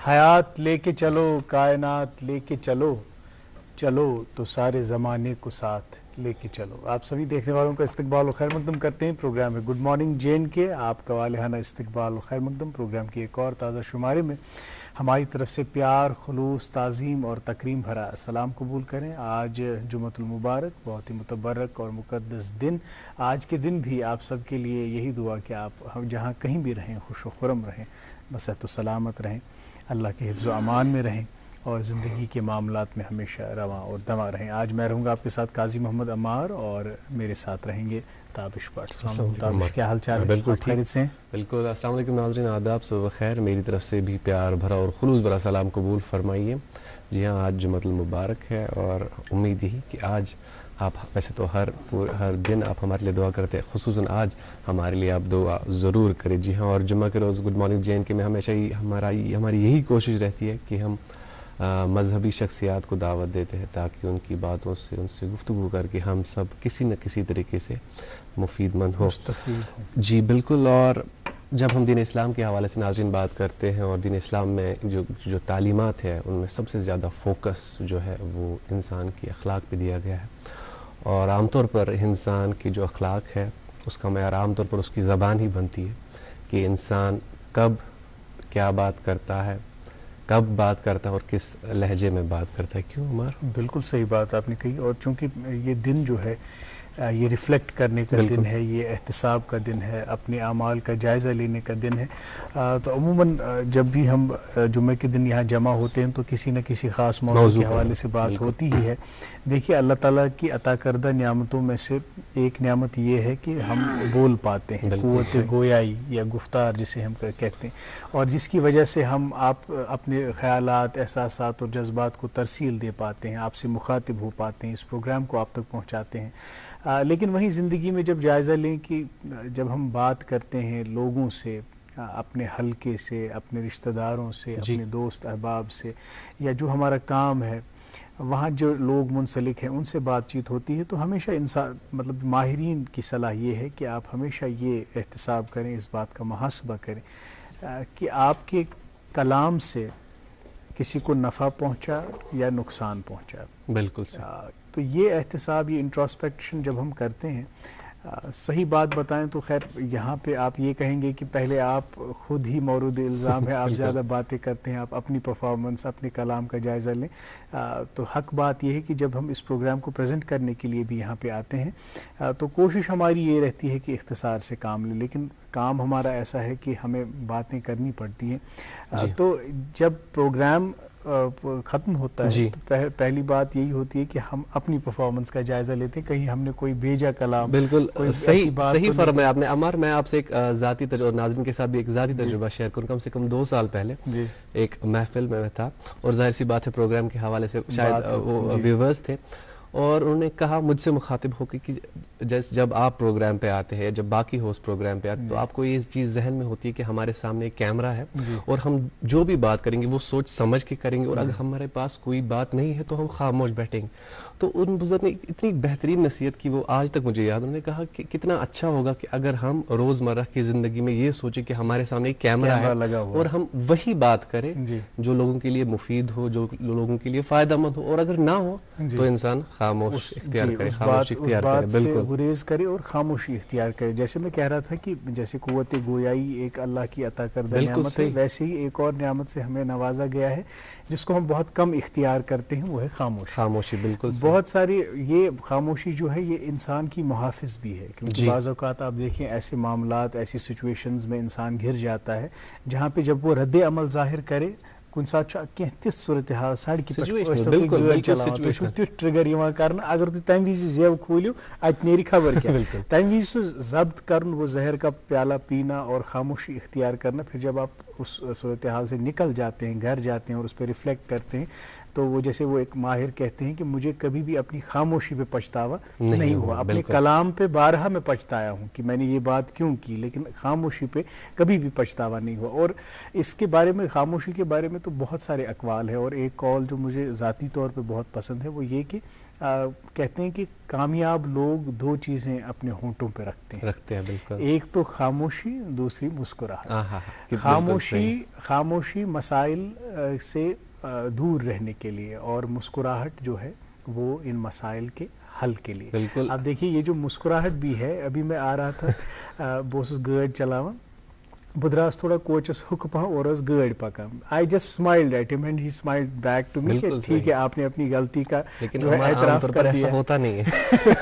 حیات لے کے چلو، کائنات لے کے چلو، چلو تو سارے زمانے کو ساتھ لے کے چلو۔ آپ سبھی دیکھنے والوں کا استقبال و خیر مقدم کرتے ہیں۔ پروگرام ہے گڈ مارننگ جین کے، آپ کا والہانہ استقبال و خیر مقدم۔ پروگرام کی ایک اور تازہ شمارے میں ہماری طرف سے پیار، خلوص، تعظیم اور تکریم بھرا سلام قبول کریں۔ آج جمعۃ المبارک، بہت ہی متبرک اور مقدس دن۔ آج کے دن بھی آپ سب کے لیے یہی دعا کہ آپ جہاں کہیں بھی رہیں خوش و خرم رہیں، بصحت و سلامت رہیں، اللہ کے حفظ و امان میں رہیں اور زندگی کے معاملات میں ہمیشہ رواں اور دواں رہیں۔ آج میں رہوں گا آپ کے ساتھ قاضی محمد عمار اور میرے ساتھ رہیں گے تابش بٹ۔ تابش، کیا حال چال ہے؟ بالکل خیریت سے ہیں؟ بالکل۔ السلام علیکم ناظرین، آداب، صبح خیر۔ میری طرف سے بھی پیار بھرا اور خلوص بھرا سلام قبول فرمائیے۔ جی ہاں، آج جمعۃ المبارک ہے اور امید یہی کہ آج آپ، ویسے تو ہر دن آپ ہمارے لیے دعا کرتے ہیں، خصوصاً آج ہمارے لیے آپ دعا ضرور کریں۔ جی ہاں، اور جمعہ کے روز گڈ مارننگ جے این کے میں ہمیشہ ہی ہماری یہی کوشش رہتی ہے کہ ہم مذہبی شخصیات کو دعوت دیتے ہیں تاکہ ان کی باتوں سے، ان سے گفتگو کر کے ہم سب کسی نہ کسی طریقے سے مفید مند ہوں، مستفید ہوں۔ جی بالکل۔ اور جب ہم دین اسلام کے حوالے سے ناظرین بات کرتے ہیں اور دین اسلام میں جو تعلیمات ہے ان میں سب سے زیادہ فوکس جو ہے وہ انسان کی اخلاق پہ دیا گیا ہے، اور عام طور پر انسان کی جو اخلاق ہے اس کا معیار عام طور پر اس کی زبان ہی بنتی ہے کہ انسان کب کیا بات کرتا ہے، کب بات کرتا ہے اور کس لہجے میں بات کرتا ہے۔ کیوں عمر؟ بالکل صحیح بات آپ نے کہی، اور چونکہ یہ دن جو ہے یہ ریفلیکٹ کرنے کا دن ہے، یہ احتساب کا دن ہے، اپنے اعمال کا جائزہ لینے کا دن ہے۔ تو عموماً جب بھی ہم جمعہ کے دن یہاں جمع ہوتے ہیں تو کسی نہ کسی خاص موضوع کے حوالے سے بات ہوتی ہی ہے۔ دیکھیے، اللہ تعالیٰ کی عطا کردہ نعمتوں میں سے ایک نعمت یہ ہے کہ ہم بول پاتے ہیں، قوت گویائی یا گفتار جسے ہم کہتے ہیں، اور جس کی وجہ سے ہم اپنے خیالات، احساسات اور جذبات کو ترسیل دے پاتے ہیں، آپ سے مخاطب ہو پاتے ہیں، اس پروگرام کو آپ تک پہنچاتے ہیں۔ لیکن وہیں زندگی میں جب جائزہ لیں کہ جب ہم بات کرتے ہیں لوگوں سے، اپنے حلقے سے، اپنے رشتہ داروں سے، اپنے دوست احباب سے، یا جو ہمارا کام ہے وہاں جو لوگ منسلک ہیں ان سے بات چیت ہوتی ہے، تو ہمیشہ انسان ماہرین کی صلاح یہ ہے کہ آپ ہمیشہ یہ احتساب کریں، اس بات کا محاسبہ کریں کہ آپ کے کلام سے کسی کو نفع پہنچا یا نقصان پہنچا۔ بالکل صحیح۔ تو یہ احتساب، یہ انٹراسپیکشن جب ہم کرتے ہیں، صحیح بات بتائیں تو خیر یہاں پہ آپ یہ کہیں گے کہ پہلے آپ خود ہی مورد الزام ہے، آپ زیادہ باتیں کرتے ہیں، آپ اپنی پرفارمنس، اپنے کلام کا جائزہ لیں۔ تو حق بات یہ ہے کہ جب ہم اس پروگرام کو پریزنٹ کرنے کے لیے بھی یہاں پہ آتے ہیں تو کوشش ہماری یہ رہتی ہے کہ اختصار سے کام لیں، لیکن کام ہمارا ایسا ہے کہ ہمیں باتیں کرنی پڑتی ہیں۔ تو جب پروگرام ختم ہوتا ہے تو پہلی بات یہی ہوتی ہے کہ ہم اپنی پرفارمنس کا جائزہ لیتے ہیں، کہیں ہم نے کوئی بھیجا کلام، بالکل صحیح فرمایا آپ نے عمار۔ میں آپ سے ایک ذاتی تجربہ، ناظرین کے ساتھ بھی ایک ذاتی تجربہ شیئر کروں۔ کم سے کم 2 سال پہلے ایک محفل میں تھا، اور ظاہر سی بات ہے پروگرام کے حوالے سے شاید وہ ویورز تھے، اور انہوں نے کہا مجھ سے مخاطب ہو کہ جب آپ پروگرام پہ آتے ہیں، جب باقی ہوسٹ پروگرام پہ آتے ہیں تو آپ کو یہ چیز ذہن میں ہوتی ہے کہ ہمارے سامنے ایک کیمرہ ہے اور ہم جو بھی بات کریں گے وہ سوچ سمجھ کے کریں گے، اور اگر ہمارے پاس کوئی بات نہیں ہے تو ہم خاموش بیٹھیں گے۔ تو ان بزرگ نے اتنی بہترین نصیحت کی، وہ آج تک مجھے یاد۔ انہوں نے کہا کہ کتنا اچھا ہوگا کہ اگر ہم روزمرہ کی زندگی میں یہ سوچیں کہ ہمارے سامنے ایک کیمرہ ہے اور ہم وہی بات کریں جو لوگوں کے لیے مفید ہو، جو لوگوں کے لیے فائدہ مند ہو، اور اگر نہ ہو تو انسان خاموش اختیار کرے، خاموشی اختیار کرے، بالکل گریز کرے اور خاموشی اختیار کرے۔ جیسے میں کہہ رہا تھا کہ جیسے قوت گویائی ایک اللہ کی عطا کردہ نعمت ہے، ویسے ہی ایک اور نعمت سے ہمیں نوازا گیا ہے جس کو ہم بہت کم اختیار کرتے ہیں، وہ ہے خاموشی۔ بالکل بہت ساری یہ خاموشی جو ہے یہ انسان کی محافظ بھی ہے، کیونکہ بعض اوقات آپ دیکھیں ایسے معاملات، ایسی سچویشنز میں انسان گر جاتا ہے جہاں پہ جب وہ رد عمل ظاہر کرے کن سات کینٛہہ تِژھ صورتحال سڑکہِ پٮ۪ٹھ گٲڑۍ چلاوان تُہۍ چھُو تیُتھ ٹرگر یِوان کرنہٕ، اگر تُہۍ تمہِ وِزِ زیو کھوٗلِو اَتہِ نیرِ خبر کیٛاہ، تمہِ وِزِ سُہ ضبط کرن، وہ زہر کا پیالہ پینا اور خاموشی اختیار کرنا۔ پھر جب آپ اس صورتحال سے نکل جاتے ہیں، گھر جاتے ہیں اور اس پہ ریفلیکٹ کرتے ہیں، تو وہ جیسے وہ ایک ماہر کہتے ہیں کہ مجھے کبھی بھی اپنی خاموشی پہ پچھتاوا نہیں ہوا، اپنے کلام پہ بارہا میں پچھتایا ہوں کہ میں نے یہ بات کیوں کی، لیکن خاموشی پہ کبھی بھی پچھتاوا نہیں ہوا۔ اور اس کے بارے میں، خاموشی کے بارے میں تو بہت سارے اقوال ہیں، اور ایک قول جو مجھے ذاتی طور پہ بہت پسند ہے وہ یہ کہ کہتے ہیں کہ کامیاب لوگ دو چیزیں اپنے ہونٹوں پہ رکھتے ہیں بالکل. ایک تو خاموشی, دوسری مسکراہٹ. خاموشی مسائل سے دور رہنے کے لیے, اور مسکراہٹ جو ہے وہ ان مسائل کے حل کے لیے. بالکل. اب دیکھیے یہ جو مسکراہٹ بھی ہے, ابھی میں آ رہا تھا بہ اوسُس گٲڑۍ چلاوان, بہٕ درٛاس تھوڑا کوچس ہوٚکہٕ پہم اور ٲس گٲڑۍ پکان. I just smiled at him and he smiled back to me کہ ٹھیک ہے آپ نے اپنی غلطی کا جو ہے اعتراف کر دیا. ہوتا نہیں ہے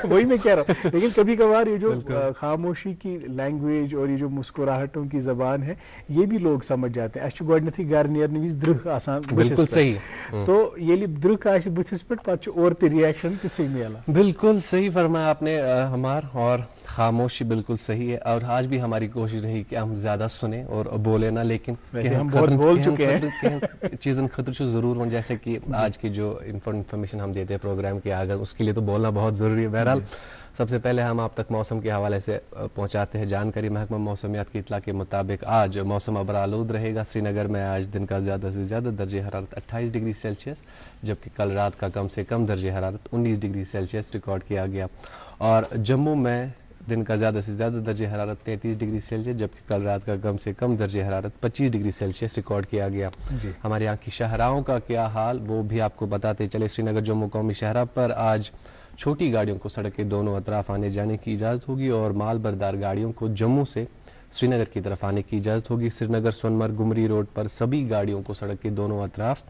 وہی میں کہہ رہا ہوں. لیکن کبھی کبھار یہ جو خاموشی کی لینگویج اور یہ جو مسکراہٹوں کی زبان ہے یہ بھی لوگ سمجھ جاتے ہیں. اَسہِ چھُ گۄڈنیٚتھٕے گرٕ نیرنہٕ وِزِ درٛہ آسان بالکل صحیح. تو ییٚلہِ درٛہ آسہِ بٕتھِس پٮ۪ٹھ پتہٕ چھُ اورٕ تہِ رِیکشن تِژھٕے میلان. بالکل صحیح فرمایا آپ نے ہمار. اور خاموشی بالکل صحیح ہے, اور آج بھی ہماری کوشش رہی کہ ہم زیادہ سنیں اور بولے نہ, لیکن ہم بہت بول چکے ہیں چیزن خطر ضرور ہوں, جیسے کہ آج کی جو انفارمیشن ہم دیتے ہیں پروگرام کے آگے, اس کے لیے تو بولنا بہت ضروری ہے. بہرحال سب سے پہلے ہم آپ تک موسم کے حوالے سے پہنچاتے ہیں جانکاری. محکمہ موسمیات کی اطلاع کے مطابق آج موسم ابرآلود رہے گا. سری نگر میں آج دن کا زیادہ سے زیادہ درجہ حرارت 28 ڈگری سیلسیس, جبکہ کل رات کا کم سے کم درجہ حرارت 19 ڈگری سیلسیس ریکارڈ کیا گیا. اور جموں میں دن کا زیادہ سے زیادہ درجہ حرارت 33 ڈگری سیلسیس, جبکہ کل رات کا کم سے کم درجہ حرارت 25 ڈگری سیلسیس ریکارڈ کیا گیا. ہمارے یہاں کی شاہراہوں کا کیا حال وہ بھی آپ کو بتاتے چلے. سری نگر جموں قومی شاہراہ پر آج چھوٹی گاڑیوں کو سڑک کے دونوں اطراف آنے جانے کی اجازت ہوگی, اور مال بردار گاڑیوں کو جموں سے سری نگر کی طرف آنے کی اجازت ہوگی. سری نگر سونمرگ گمری روڈ پر سبھی گاڑیوں کو سڑک کے دونوں اطراف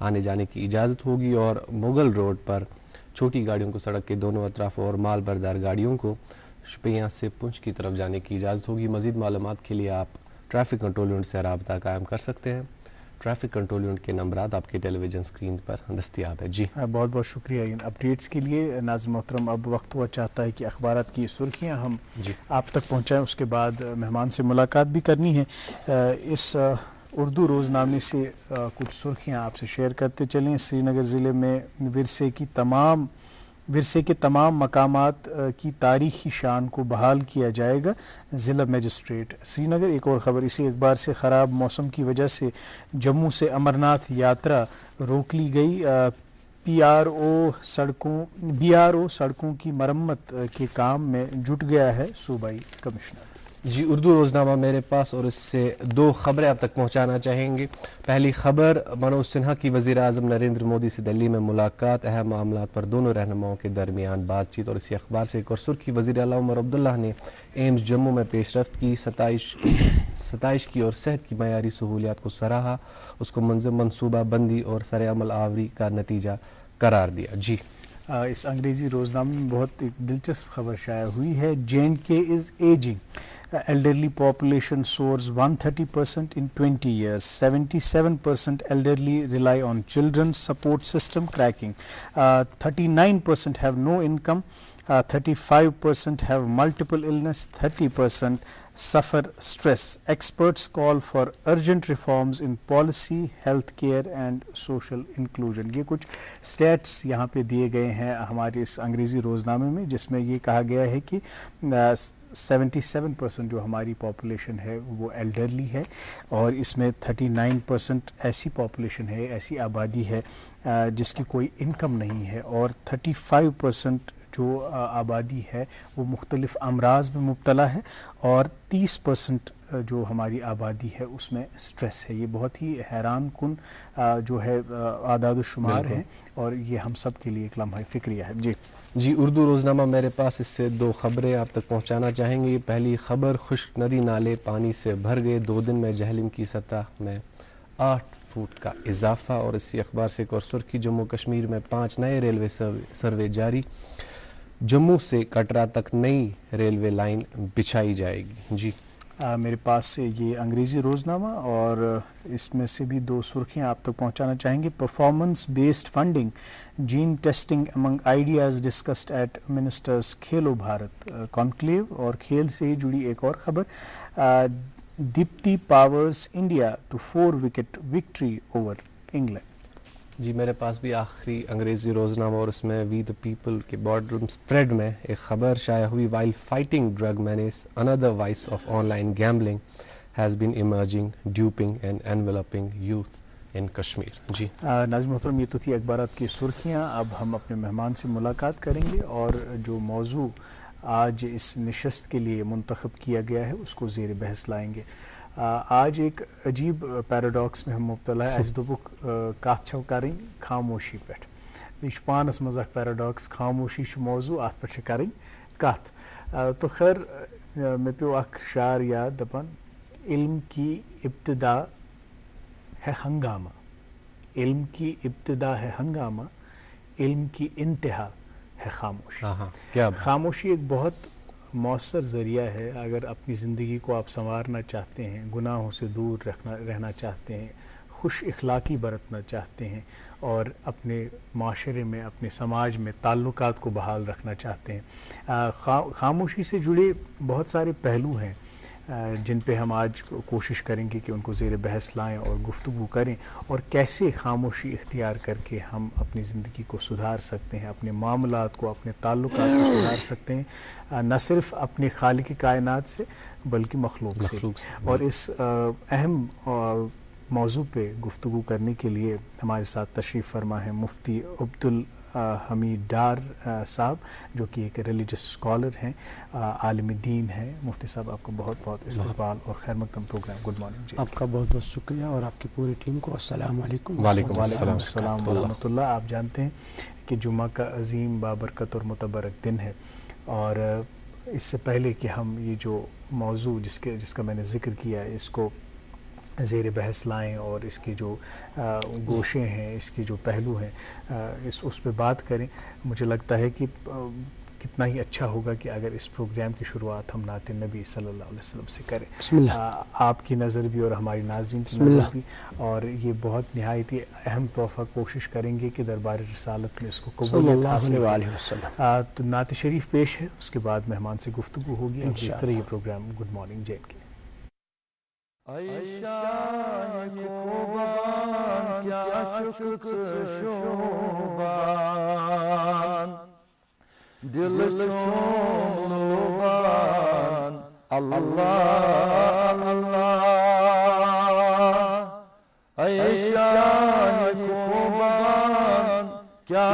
آنے جانے کی اجازت ہوگی, اور مغل روڈ پر چھوٹی گاڑیوں کو سڑک کے دونوں اطراف اور مال بردار گاڑیوں کو شپیاں سے پنچ کی طرف جانے کی اجازت ہوگی. مزید معلومات کے لیے آپ ٹریفک کنٹرول یونٹ سے رابطہ قائم کر سکتے ہیں. ٹریفک کنٹرول یونٹ کے نمبرات آپ کے ٹیلی ویژن اسکرین پر دستیاب ہے. جی بہت بہت شکریہ ان اپڈیٹس کے لیے. ناظرین محترم, اب وقت ہوا چاہتا ہے کہ اخبارات کی سرخیاں ہم آپ تک پہنچائیں. اس کے بعد مہمان سے ملاقات بھی کرنی ہے. اس اردو روزنامے سے کچھ سرخیاں آپ سے شیئر کرتے چلیں. سری نگر ضلع میں ورثے کے تمام مقامات کی تاریخی شان کو بحال کیا جائے گا, ضلع مجسٹریٹ سری نگر. ایک اور خبر, اسی اخبار سے خراب موسم کی وجہ سے جموں سے امرناتھ یاترا روک لی گئی. بی آر او سڑکوں کی مرمت کے کام میں جٹ گیا ہے صوبائی کمشنر. جی اردو روزنامہ میرے پاس, اور اس سے دو خبریں آپ تک پہنچانا چاہیں گے. پہلی خبر, منوج سنہا کی وزیر اعظم نریندر مودی سے دلی میں ملاقات, اہم معاملات پر دونوں رہنماؤں کے درمیان بات چیت. اور اسی اخبار سے ایک اور سرخی, وزیر اعلیٰ عمر عبداللہ نے ایمز جموں میں پیش رفت کی ستائش کی اور صحت کی معیاری سہولیات کو سراہا, اس کو منظم منصوبہ بندی اور سر عمل آوری کا نتیجہ قرار دیا. جی اس انگریزی روزنامے میں بہت ایک دلچسپ خبر شائع ہوئی ہے. JNK is ageing, elderly population soars 130% in 20 years. 77% elderly rely on children's support system cracking. 39% have no income. 35% have multiple illness. 30% suffer stress. Experts call for urgent reforms in policy, health care and social inclusion. یہ کچھ stats یہاں پہ دیے گئے ہیں ہمارے اس انگریزی روزنامے میں, جس میں یہ کہا گیا ہے کہ 77% جو ہماری پاپولیشن ہے وہ ایلڈرلی ہے, اور اس میں 39% ایسی پاپولیشن ہے, ایسی آبادی ہے جس کی کوئی انکم نہیں ہے, اور 35% جو آبادی ہے وہ مختلف امراض میں مبتلا ہے, اور 30% جو ہماری آبادی ہے اس میں سٹریس ہے. یہ بہت ہی حیران کن جو ہے اعداد و شمار ہیں, اور یہ ہم سب کے لیے ایک لمحہ فکریہ ہے. جی اردو روزنامہ میرے پاس, اس سے دو خبریں آپ تک پہنچانا چاہیں گے. پہلی خبر, خشک ندی نالے پانی سے بھر گئے, 2 دن میں جہلم کی سطح میں 8 فٹ کا اضافہ. اور اسی اخبار سے ایک اور سرخی, جموں کشمیر میں 5 نئے ریلوے سروے جاری, جموں سے کٹرا تک نئی ریلوے لائن بچھائی جائے گی. جی میرے پاس سے یہ انگریزی روزنامہ, اور اس میں سے بھی دو سرخیاں آپ تک پہنچانا چاہیں گے. Performance based funding, gene testing among ideas discussed at ministers Khelo Bharat conclave. اور کھیل سے ہی جڑی ایک اور خبر, Deepti powers India to 4 wicket victory over England. جی میرے پاس بھی آخری انگریزی روزنامہ, اور اس میں وی دا پیپل کے بارڈ روم سپریڈ میں ایک خبر شائع ہوئی. While fighting drug menace, another vice of online gambling has been emerging, duping and enveloping youth in Kashmir. جی ناظرین محترم، یہ تو تھی اخبارات کی سرخیاں. اب ہم اپنے مہمان سے ملاقات کریں گے اور جو موضوع آج اس نشست کے لیے منتخب کیا گیا ہے اس کو زیر بحث لائیں گے. آج ایک عجیب پیراڈاکس میں ہم مبتلا ہے. اس دوبک کات چھو کریں خاموشی پہ. یہ پانس مز اخ پیراڈاکس، خاموشی موضوع، ات پہ کریں کت. تو خیر مے پیو اخ شعر یاد دپان علم کی ابتدا ہے ہنگامہ، علم کی ابتدا ہے ہنگامہ، علم کی انتہا ہے خاموشی. خاموشی ایک بہت مؤثر ذریعہ ہے. اگر اپنی زندگی کو آپ سنوارنا چاہتے ہیں، گناہوں سے دور رہنا چاہتے ہیں، خوش اخلاقی برتنا چاہتے ہیں اور اپنے معاشرے میں، اپنے سماج میں تعلقات کو بحال رکھنا چاہتے ہیں، خاموشی سے جڑے بہت سارے پہلو ہیں جن پہ ہم آج کوشش کریں گے کہ ان کو زیر بحث لائیں اور گفتگو کریں، اور کیسے خاموشی اختیار کر کے ہم اپنی زندگی کو سدھار سکتے ہیں، اپنے معاملات کو، اپنے تعلقات کو سدھار سکتے ہیں، نہ صرف اپنے خالق کائنات سے بلکہ مخلوق سے. اور اس اہم موضوع پہ گفتگو کرنے کے لیے ہمارے ساتھ تشریف فرما ہے مفتی عبدالحمید ڈار صاحب، جو کہ ایک ریلیجس اسکالر ہیں، عالم دین ہیں. مفتی صاحب، آپ کو بہت بہت استقبال اور خیر مقدم پروگرام. Good morning. جی آپ کا بہت بہت شکریہ اور آپ کی پوری ٹیم کو السلام علیکم. وعلیکم السلام ورحمۃ اللہ. آپ جانتے ہیں کہ جمعہ کا عظیم بابرکت اور متبرک دن ہے، اور اس سے پہلے کہ ہم یہ جو موضوع جس کا میں نے ذکر کیا ہے اس کو زیر بحث لائیں اور اس کے جو گوشے ہیں، اس کے جو پہلو ہیں، اس پہ بات کریں، مجھے لگتا ہے کہ کتنا ہی اچھا ہوگا کہ اگر اس پروگرام کی شروعات ہم نعت نبی صلی اللہ علیہ وسلم سے کریں. بسم اللہ. آپ کی نظر بھی اور ہماری ناظرین کی نظر بھی، اور یہ بہت نہایت ہی اہم تحفہ کوشش کریں گے کہ دربار رسالت میں اس کو قبولیت حاصل ہو. تو نعت شریف پیش ہے، اس کے بعد مہمان سے گفتگو ہوگی. اب دیکھتے رہیے programme good morning J and K. شاہ خوبان کیا شکر شوبان، دل چون لوبان اللہ اللہ. اے شاہ خوبان کیا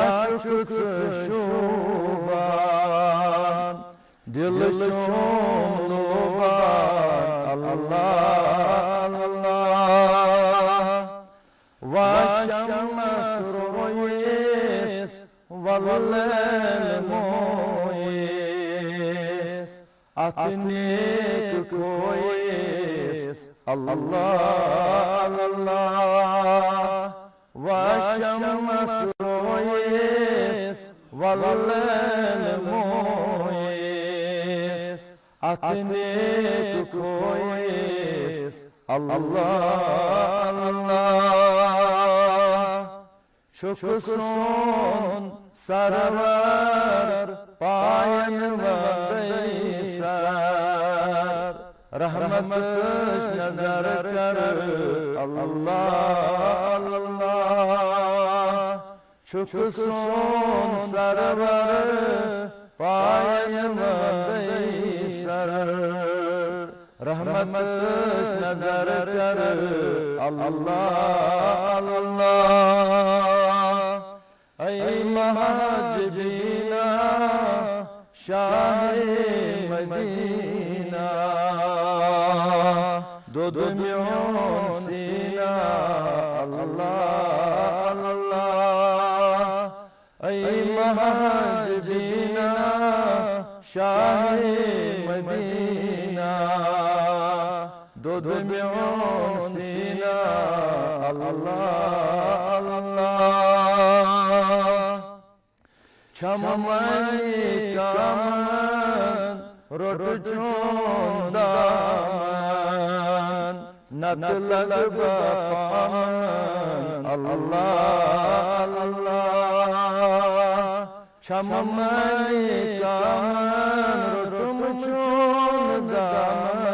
شکر شوبان، دل چون لوبان اللہ. والشمس رويس والليل مويس، أتنيك كويس الله الله. والشمس رويس والليل مويس، أتنيك كويس الله الله. شکر سون سرور پاین ودی سر، رحمتش نظر کر اللہ اللہ. شکر سون سرور پاین ودی سر، رحمتش نظر کر اللہ اللہ. ای مہاجبینہ شاہ مدینہ، دو میون سینہ اللہ اللہ. ای مہاجبینہ شاہ مدینہ، دو میون سینہ اللہ اللہ. چمنی کامن روٹ چون دامن، نت لگ پامن اللہ اللہ. چمنی کامن روٹ چون دامن،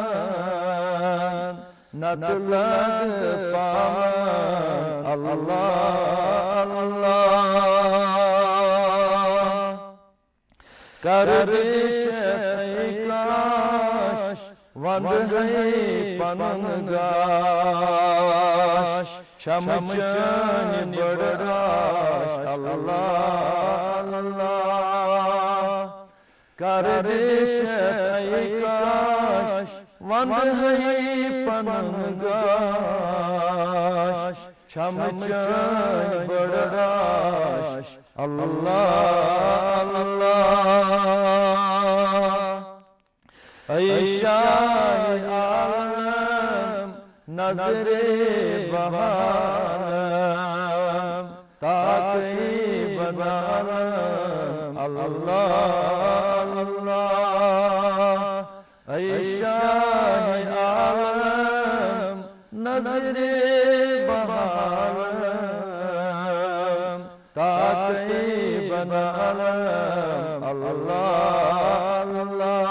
نت لگ پامن اللہ اللہ. کربش ایکاش وند ہے پنگاش، Şamçın bırdaş Allah Allah Kardeş aykaş Vandhay pangaş Şamçın bırdaş Allah Allah Ey Şah-ı Alem Nazr-ı baharım Takib alem Allah Allah Ey Şah-ı Alem Nazr-ı baharım Takib alem Allah Allah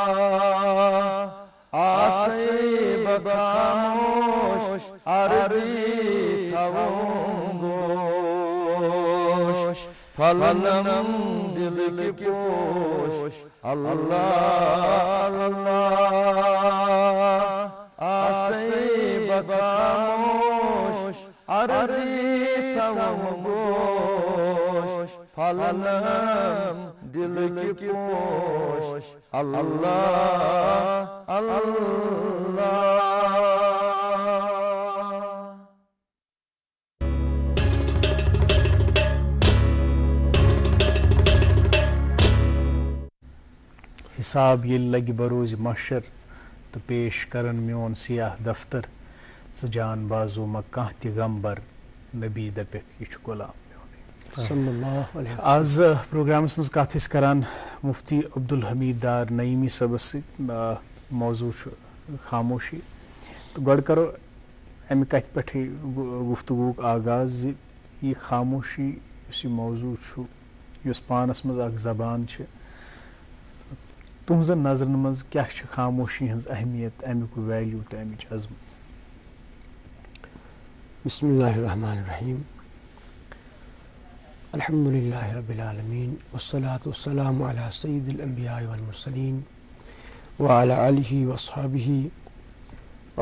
Asy bakamoş arzi tavun goş Palanam dil ki poş Allah Allah Asy bakamoş arzi tavun goş Palanam dil ki poş Allah Allah حساب ییٚلہِ لگہِ بروز محشر تہٕ پیش کرن میون سیاہ دفتر ژٕ جان بازو مہ کانٛہہ تہِ غمبر نبی دپیکھ یہِ چھُ غلام میونٕے آز پروگرامس منٛز کتھ ٲسۍ کران مفتی عبدالحمید دار نعیمی صٲبس سۭتۍ موضوع چھُ خاموشی تہٕ گۄڈٕ کرو امہِ کتھِ پٮ۪ٹھٕے گفتگوٗک آغاز زِ یہِ خاموشی یُس یہِ موضوع چھُ یُس پانس منٛز اکھ زبان چھِ تُہنٛزن نظرن منٛز کیٛاہ چھِ خاموشی ہٕنٛز اہمیت امیُک ویلیوٗ تہٕ امِچ عظمت بسم اللہ الرحمن الرحیم الحمد للہ رب العالمین والصلاة والسلام علی سید الانبیاء والمرسلین وعلی آلہ واصحابہ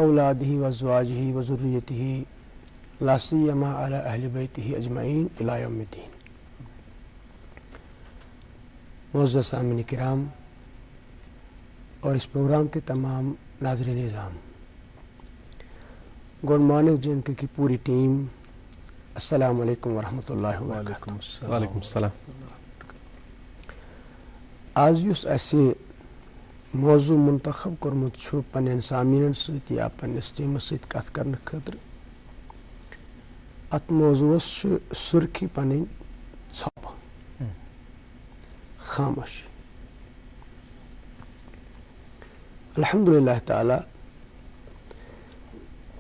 اولادہ وازواجہ وذریتہ لا سیما علی اہل بیتہ اجمعین الی یوم الدین معزز سامعین کرام اور اس پروگرام کے تمام ناظرین نظام گڈ مارننگ جے این کے کی پوری ٹیم السلام علیکم ورحمۃ اللہ وبرکاتہ وعلیکم السلام آج یُس اَسہِ موضوع منتخب کوٚرمُت چھُ پنٛنٮ۪ن سامعیٖنن سۭتۍ یا پنٛنِس ٹیٖمس سۭتۍ کتھ کرنہٕ خٲطرٕ اتھ موضوعس چھُ سُرخی پنٕنۍ ژھۄپہٕ خاموشی الحمدللہ تعالیٰ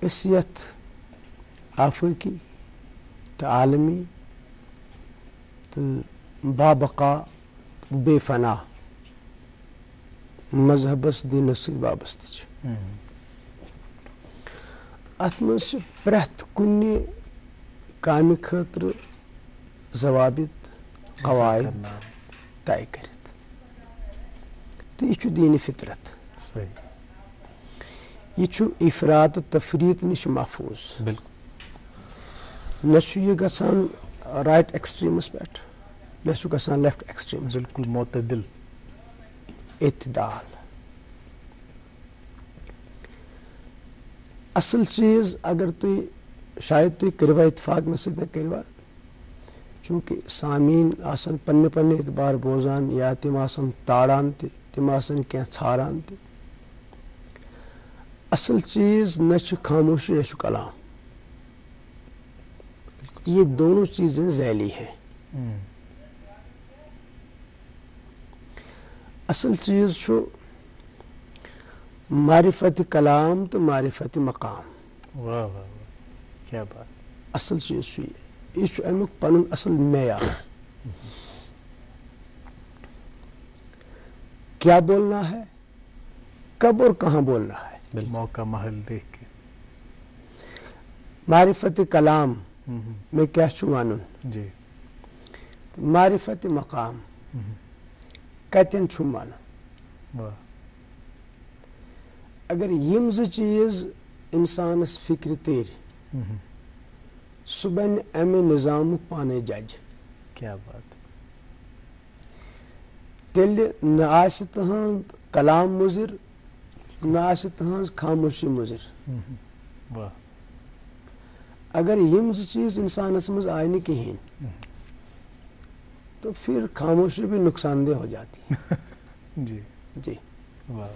أسۍ یتھ آفٲقی تہٕ عالمی تہٕ بابقا تہٕ بے فنا مذہبس دیٖنس سۭتۍ وابستہٕ چھِ اتھ منٛز چھِ پرٛٮ۪تھ کُنہِ کامہِ خٲطرٕ ضوابط قواعد طے کٔرِتھ تہٕ یہِ چھُ دیٖنِ فطرت یہ چھُ افراط تہٕ تفریٖط نِش محفوٗظ نہ چھُ یہِ گژھان رایٹ ایکسٹریٖمس پٮ۪ٹھ نہ چھُ گژھان لیفٹ ایکسٹریٖمس بالکل معتدل اعتدال اصل چیٖز اگر تُہۍ شاید تُہۍ کٔروا اتفاق مےٚ سۭتۍ نہ کٔروا چوٗنٛکہِ سامعیٖن آسن پننہِ پننہِ اعتبار بوزان یا تِم آسن تاران تہِ تِم آسن کینٛہہ ژھاران تہِ اصل چیز نہ چھُ خاموشی نہ چھُ کلام یہ دونوں چیزیں ذیلی ہیں اصل چیز چھُ معرفت کلام تہٕ معرفت مقام واہ واہ کیا بات اصل چیز چھُ یہ چھُ امیُک پنُن اصل معیار کیا بولنا ہے کب اور کہاں بولنا ہے موقع محل دیکھ کے معرفت کلام میں کیا چھُ وَنُن جی معرفت مقام کتٮ۪ن چھُم وَنُن اگر یِم زٕ چیٖز اِنسانس فِکرِ تٔرۍ سُہ بنہِ اَمہِ نِظامُک پانے جج. کیا بات. تیٚلہِ نہ آسہِ تٕہُنٛد کلام مُضِر نہ آسہِ تٕہٕنٛز خاموشی مُضِر. واہ. اگر یِم زٕ چیٖز اِنسانَس منٛز آیہِ نہٕ کِہیٖنۍ تو پھر خاموشی بھی نقصان دہ ہو جاتی ہے. جی جی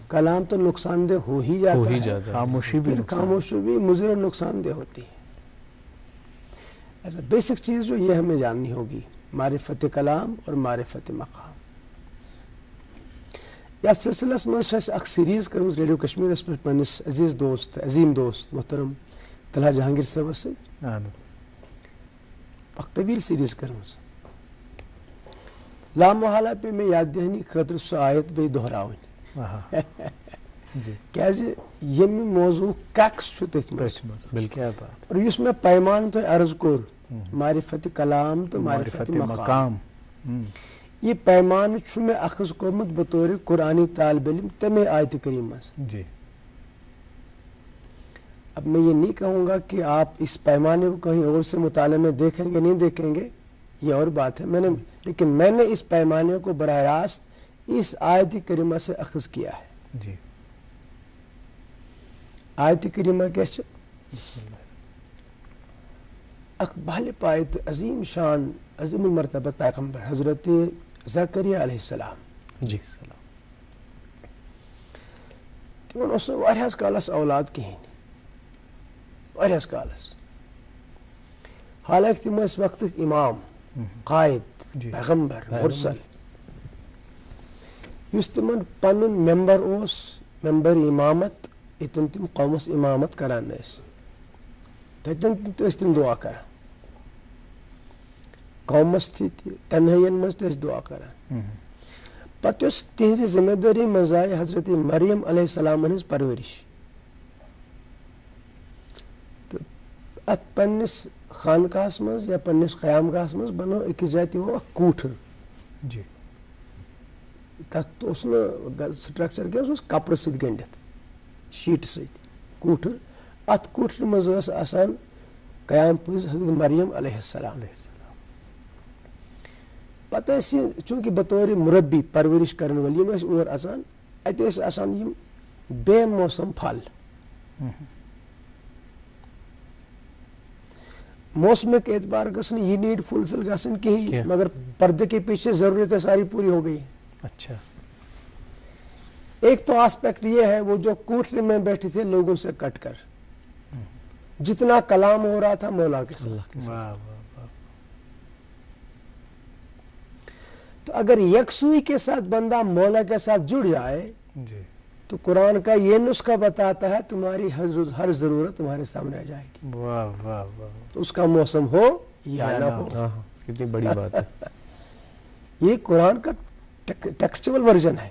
کلام تو نقصان دہ ہو ہی جاتا ہے, خاموشی بھی خاموشی بھی مضر اور نقصان دہ ہوتی ہے. ایسا بیسک چیز جو یہ ہمیں جاننی ہوگی معرفت کلام اور معرفت مقام. یتھ سلسلس منٛز چھِ اَسہِ اکھ سیریٖز کٔرمٕژ ریڈیو کشمیٖرس پٮ۪ٹھ پننِس عزیٖز دوست عظیٖم دوست محترم طلحہ جہانگیر صٲبس سۭتۍ, اکھ طویٖل سیریٖز کٔرمٕژ. لامحالہ پے مےٚ یاد دہانی خٲطرٕ سُہ آیت بیٚیہِ دۄہراوٕنۍ کیازِ ییٚمہِ موضوٗعُک کیکس چھُ تٔتھۍ منٛز. اور یُس مےٚ پیمانہٕ تۄہہِ عرض کوٚر معرفت کلام تہٕ معرفت مقام, یہ پیمانہٕ چھُ مےٚ اخذ کوٚرمُت بطور قرآنی طالب علم تمے آیتِ کریٖم منٛز. اب میں یہ نہیں کہوں گا کہ آپ اس پیمانے کو کہیں اور سے مطالعے میں دیکھیں گے نہیں دیکھیں گے, یہ اور بات ہے. لیکن میں نے اس پیمانے کو براہ راست اس آیت کریمہ سے اخذ کیا ہے. جی آیت کریمہ کیا چھِ؟ اکھ بھالہِ پایہِ تہٕ عظیٖم شان عظیٖم المرتبہ پیغمبر حضرت زکریا علیہ السلام. جی تِمن اوس نہٕ واریاہس کالس اولاد کِہیٖنۍ, واریاہس کالس, حالانکہِ تِم ٲسۍ وقتٕکۍ اِمام قائد پیغمبر مرسل. یُس تِمن پنُن ممبر اوس ممبر امامت ییٚتٮ۪ن تِم قومس امامت کران ٲسۍ تتٮ۪ن تہِ ٲسۍ تِم دعا کران, قومس تہِ تنہٲیین منٛز تہِ ٲسۍ دعا کران. پتہٕ یۄس تِہنٛزِ ذمہٕ دٲری منٛز آیہِ حضرت مریم علیہ السلام ہٕنٛز پرورش, تہٕ اتھ پننِس خانقاہس منٛز یا پننِس قیام گاہس منٛز بنٲو أکِس جایہِ تِمو اکھ کوٹھر. جی تتھ اوس نہٕ سٹرکچر کینٛہہ, سُہ اوس کپرٕ سۭتۍ گٔنڈِتھ شیٖٹہٕ سۭتۍ کوٹھر. اتھ کوٹھرِ منٛز ٲس آسان قیام پٔز حضرت مریم علیہ السلام. پتہٕ ٲسۍ یہِ چوٗنٛکہِ بطور مُربی پرورش کرن وٲلۍ یِم ٲسۍ اور اژان, اتہِ ٲسۍ آسان یِم بے موسم پھل. موسمٕکۍ اعتبار گٔژھ نہٕ یہِ نیٖڈ فُلفل گژھٕنۍ کِہیٖنۍ, مگر پردے کے پیچھے ضروریتیں ساری پوری ہو گئی. اچھا, ایک تو آسپیکٹ یہ ہے وہ جو کوٹھرے میں بیٹھے تھے لوگوں سے کٹ کر جتنا کلام ہو رہا تھا مولا کے ساتھ. تو اگر یکسوئی کے ساتھ بندہ مولا کے ساتھ جڑ جائے تو قرآن کا یہ نسخہ بتاتا ہے تمہاری ہر ضرورت تمہارے سامنے آ جائے گی. اس کا موسم ہو یا نہ ہو. کتنی بڑی بات ہے. یہ قرآن کا ٹیکسچول ورژن ہے,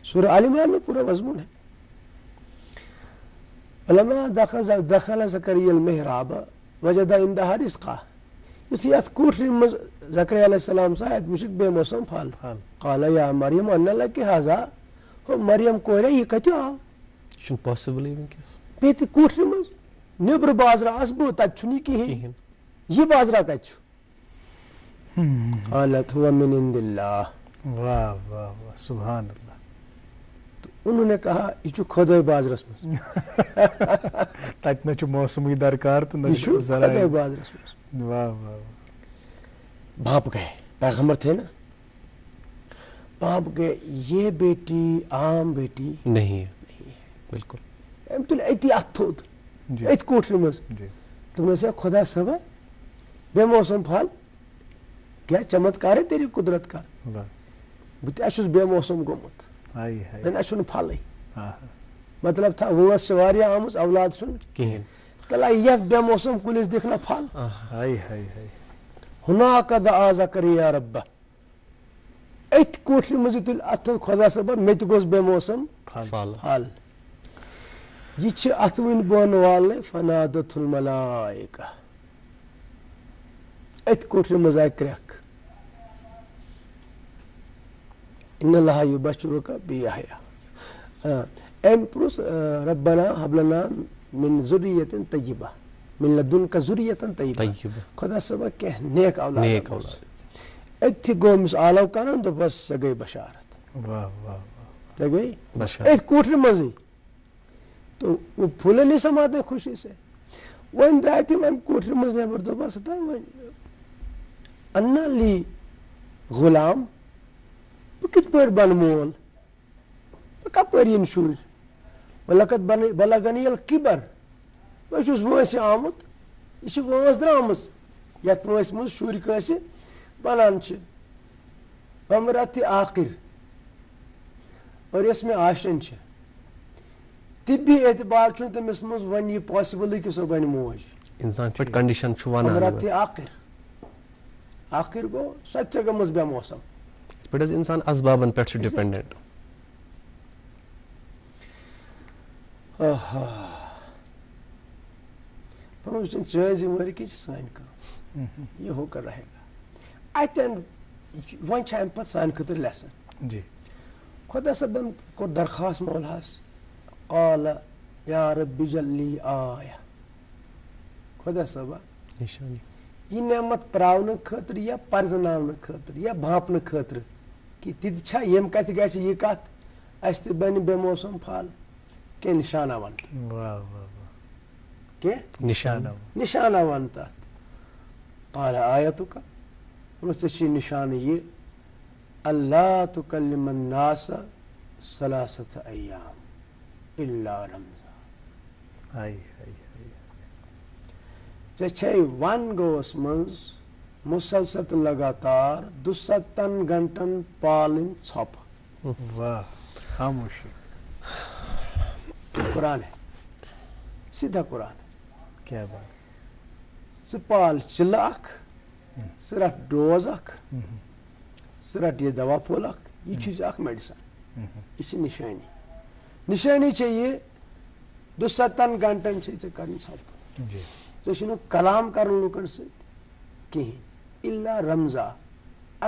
سورہ آل عمران میں پورا مضمون ہے. علما دخل زکریا المحراب وجد عندها رزقا. یُتھُے اتھ کوٹھرِ منٛز زکریا علیہ السلام سا اتہِ وٕچھُکھ بے موسم پھل. قال یا مریم ان لك هذا, ہو مریم کورے یہِ کتہِ آو؟ یہِ چھُنہٕ پاسبلٕے وٕنکیٚس. بیٚیہِ تہِ کوٹھرِ منٛز, نیبرٕ بازرا آسہٕ بہٕ تتہِ چھُنہٕ یہِ کِہیٖنۍ, یہِ بازرا کتہِ چھُ؟ قالت هو من عند اللہ. واہ واہ واہ سبحان اللہ. انہوں نے کہا یہ چھُ خۄداے بازرس منٛز. تتہِ نہ چھُ موسمٕے درکار تہٕ نہ یہ چھُ خۄداے بازرس منٛز. واہ واہ. باپ گئے, پیغمبر تھے نا, باپ گئے, یہ بیٹی عام بیٹی نہیں ہے. بالکل أمۍ تُل أتی اَتھٕ تھوٚد أتھۍ کوٹھرِ منٛز. تِمن ٲسۍ خۄدا صٲبا بے موسم پھل کیا چمتکار ہے تیری قدرت کا, بہٕ تہِ چھُس بے موسم گوٚمُت, وۄنۍ اَسہِ چھُنہٕ پھلٕے. مطلب تھا وٲنٛس چھِ واریاہ آمٕژ اولاد چھُنہٕ کِہیٖنۍ, تلا یتھ بے موسم کُلِس دِکھ نا پھل. ہُناکہ دعا زکریا ربہ, أتھۍ کوٹھرِ منٛز تُلۍ اَتھٕ تھوٚد خۄدا صٲبا مےٚ تہِ گوٚژھ بے موسم پھل. یہ چھِ اتھ وٕنۍ بۄن والنٕے فنادت الملائکہ. أتھۍ کوٹھرِ منٛز آیہِ کرٛٮ۪کھ, ان اللہ یبشرک بیحیٰ. أمۍ پرُژھ ربنا ہب لنا من ذریۃ طیبہ, من لدنک ذریۃ طیبہ خدا صبح کیا نیک اولاد اتھی گو امس آلو کران تو بس سہ گئی بشارت سہ گئی ات کوٹر مزے تو وہ پھولے نہیں سماتے خوشی سے ون درائے تم ام کوٹر مز نیبر دس انا لی غلام بہ کت پہ بن مول بہ کپر ین شر ولقد بلغنی الکبر بہت وٲنٛسہِ آمُت یہ چھِ وٲنٛس درٛامٕژ یتھ وٲنٛسہِ منٛز شُرۍ کٲنٛسہِ بنان چھِ بمرتِ آخر اور یۄس مےٚ آشن چھِ طبی اعتبار چھُنہٕ تٔمِس منٛز وۄنۍ یہِ پاسبلٕے کہِ سۄ بنہِ موج انسان پٮ۪ٹھ کنڈیشن چھُ ونان بمرتِ آخر گوٚو سۄ تہِ چھےٚ گٔمٕژ بے موسم یِتھ پٲٹھۍ حظ انسان اسبابن پٮ۪ٹھ چھُ ڈِپینڈنٹ پروچن چٲنۍ ذمہٕ کی چھِ سٲنۍ کٲم یہ ہو کر رہے گا اتٮ۪ن وۄنۍ چھِ امہِ پتہٕ سانہِ خٲطرٕ لیسن جی خۄدا صٲبن کوٚر درخواست مولہس قال یا رب اجعل لی آیہ خۄدا صٲبا نشانی یہ نعمت پراونہٕ خٲطرٕ یا پرزناونہٕ خٲطرٕ یا بھانپنہٕ خٲطرٕ کہِ تِتہِ چھا ییٚمہِ کتھِ گژھِ یہِ کتھ اسہِ تہِ بنہِ بے موسم پھل کینٛہہ نشانہ ون کینٛہہ نشانہ ون تتھ قال آیتک ژےٚ چھُے نشانہٕ یہِ اللہ تکلم الناس ثلاثة ایام الا رمضان ژےٚ چھے ون گوٚوس منٛز مسلسل تہٕ لگاتار 200 گنٹن پالٕنۍ ژھۄپہٕ واہ خاموشی قرآن ہے سیدھا قرآن ہے کیا بات ژٕ پال چِلہٕ اکھ ژٕ رٹ ڈوز اکھ ژٕ رٹ یہِ دوا پھوٚل اکھ یہِ چھُ اکھ میڈِسن یہِ چھِ نشٲنی چھےٚ یہِ 200 گنٹن چھے ژےٚ کرٕنۍ ژھۄپہٕ ژےٚ چھُنہٕ کلام کرُن لُکن سۭتۍ کِہینۍ الا رمضان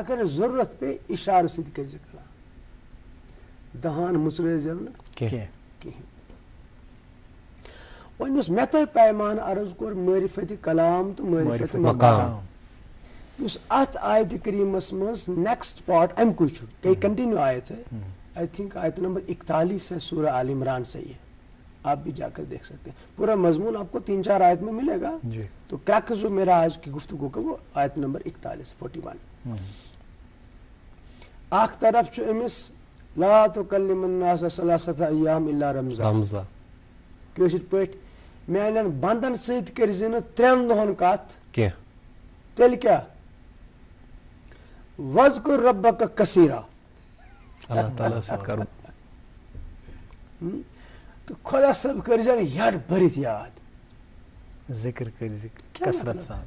اگر ضروٗرت پیٚیہِ اِشارٕ سۭتۍ کٔرۍ زِ کلام دہان مُژرٲزٮ۪و نہٕ کِہینۍ وۄنۍ یُس مےٚ تۄہہِ پیمانہٕ عرض کوٚر معرفت کلام تہٕ معرفت مقام یُس اتھ آیتہِ کریٖمس منٛز نیکسٹ پارٹ امکُے چھُ کئی کنٹینیو آیت ہے آئی تھنک آیت نمبر 41 ہے سورہ آل عمران سے یہ آپ بھی جا کر دیکھ سکتے ہیں پورا مضمون آپ کو 3-4 آیت میں ملے گا تو کریکس جو میرا آج کی گفتگو کا وہ آیت نمبر 41 اکھ طرف چھُ أمِس لا تکلم الناس ثلاثة ایام الا رمضان کٲشِر پٲٹھۍ میانٮ۪ن بندن سۭتۍ کٔرزِ نہٕ 3 دۄہن کتھ کینٛہہ تیٚلہِ کیٛاہ وذکر ربک کثیرا اللہ تعالیٰ سۭتۍ کرُن تہٕ خۄدا صٲب کٔرزٮ۪ن یڈ بٔرِتھ یاد ذکر کٔرزِ کثرت سان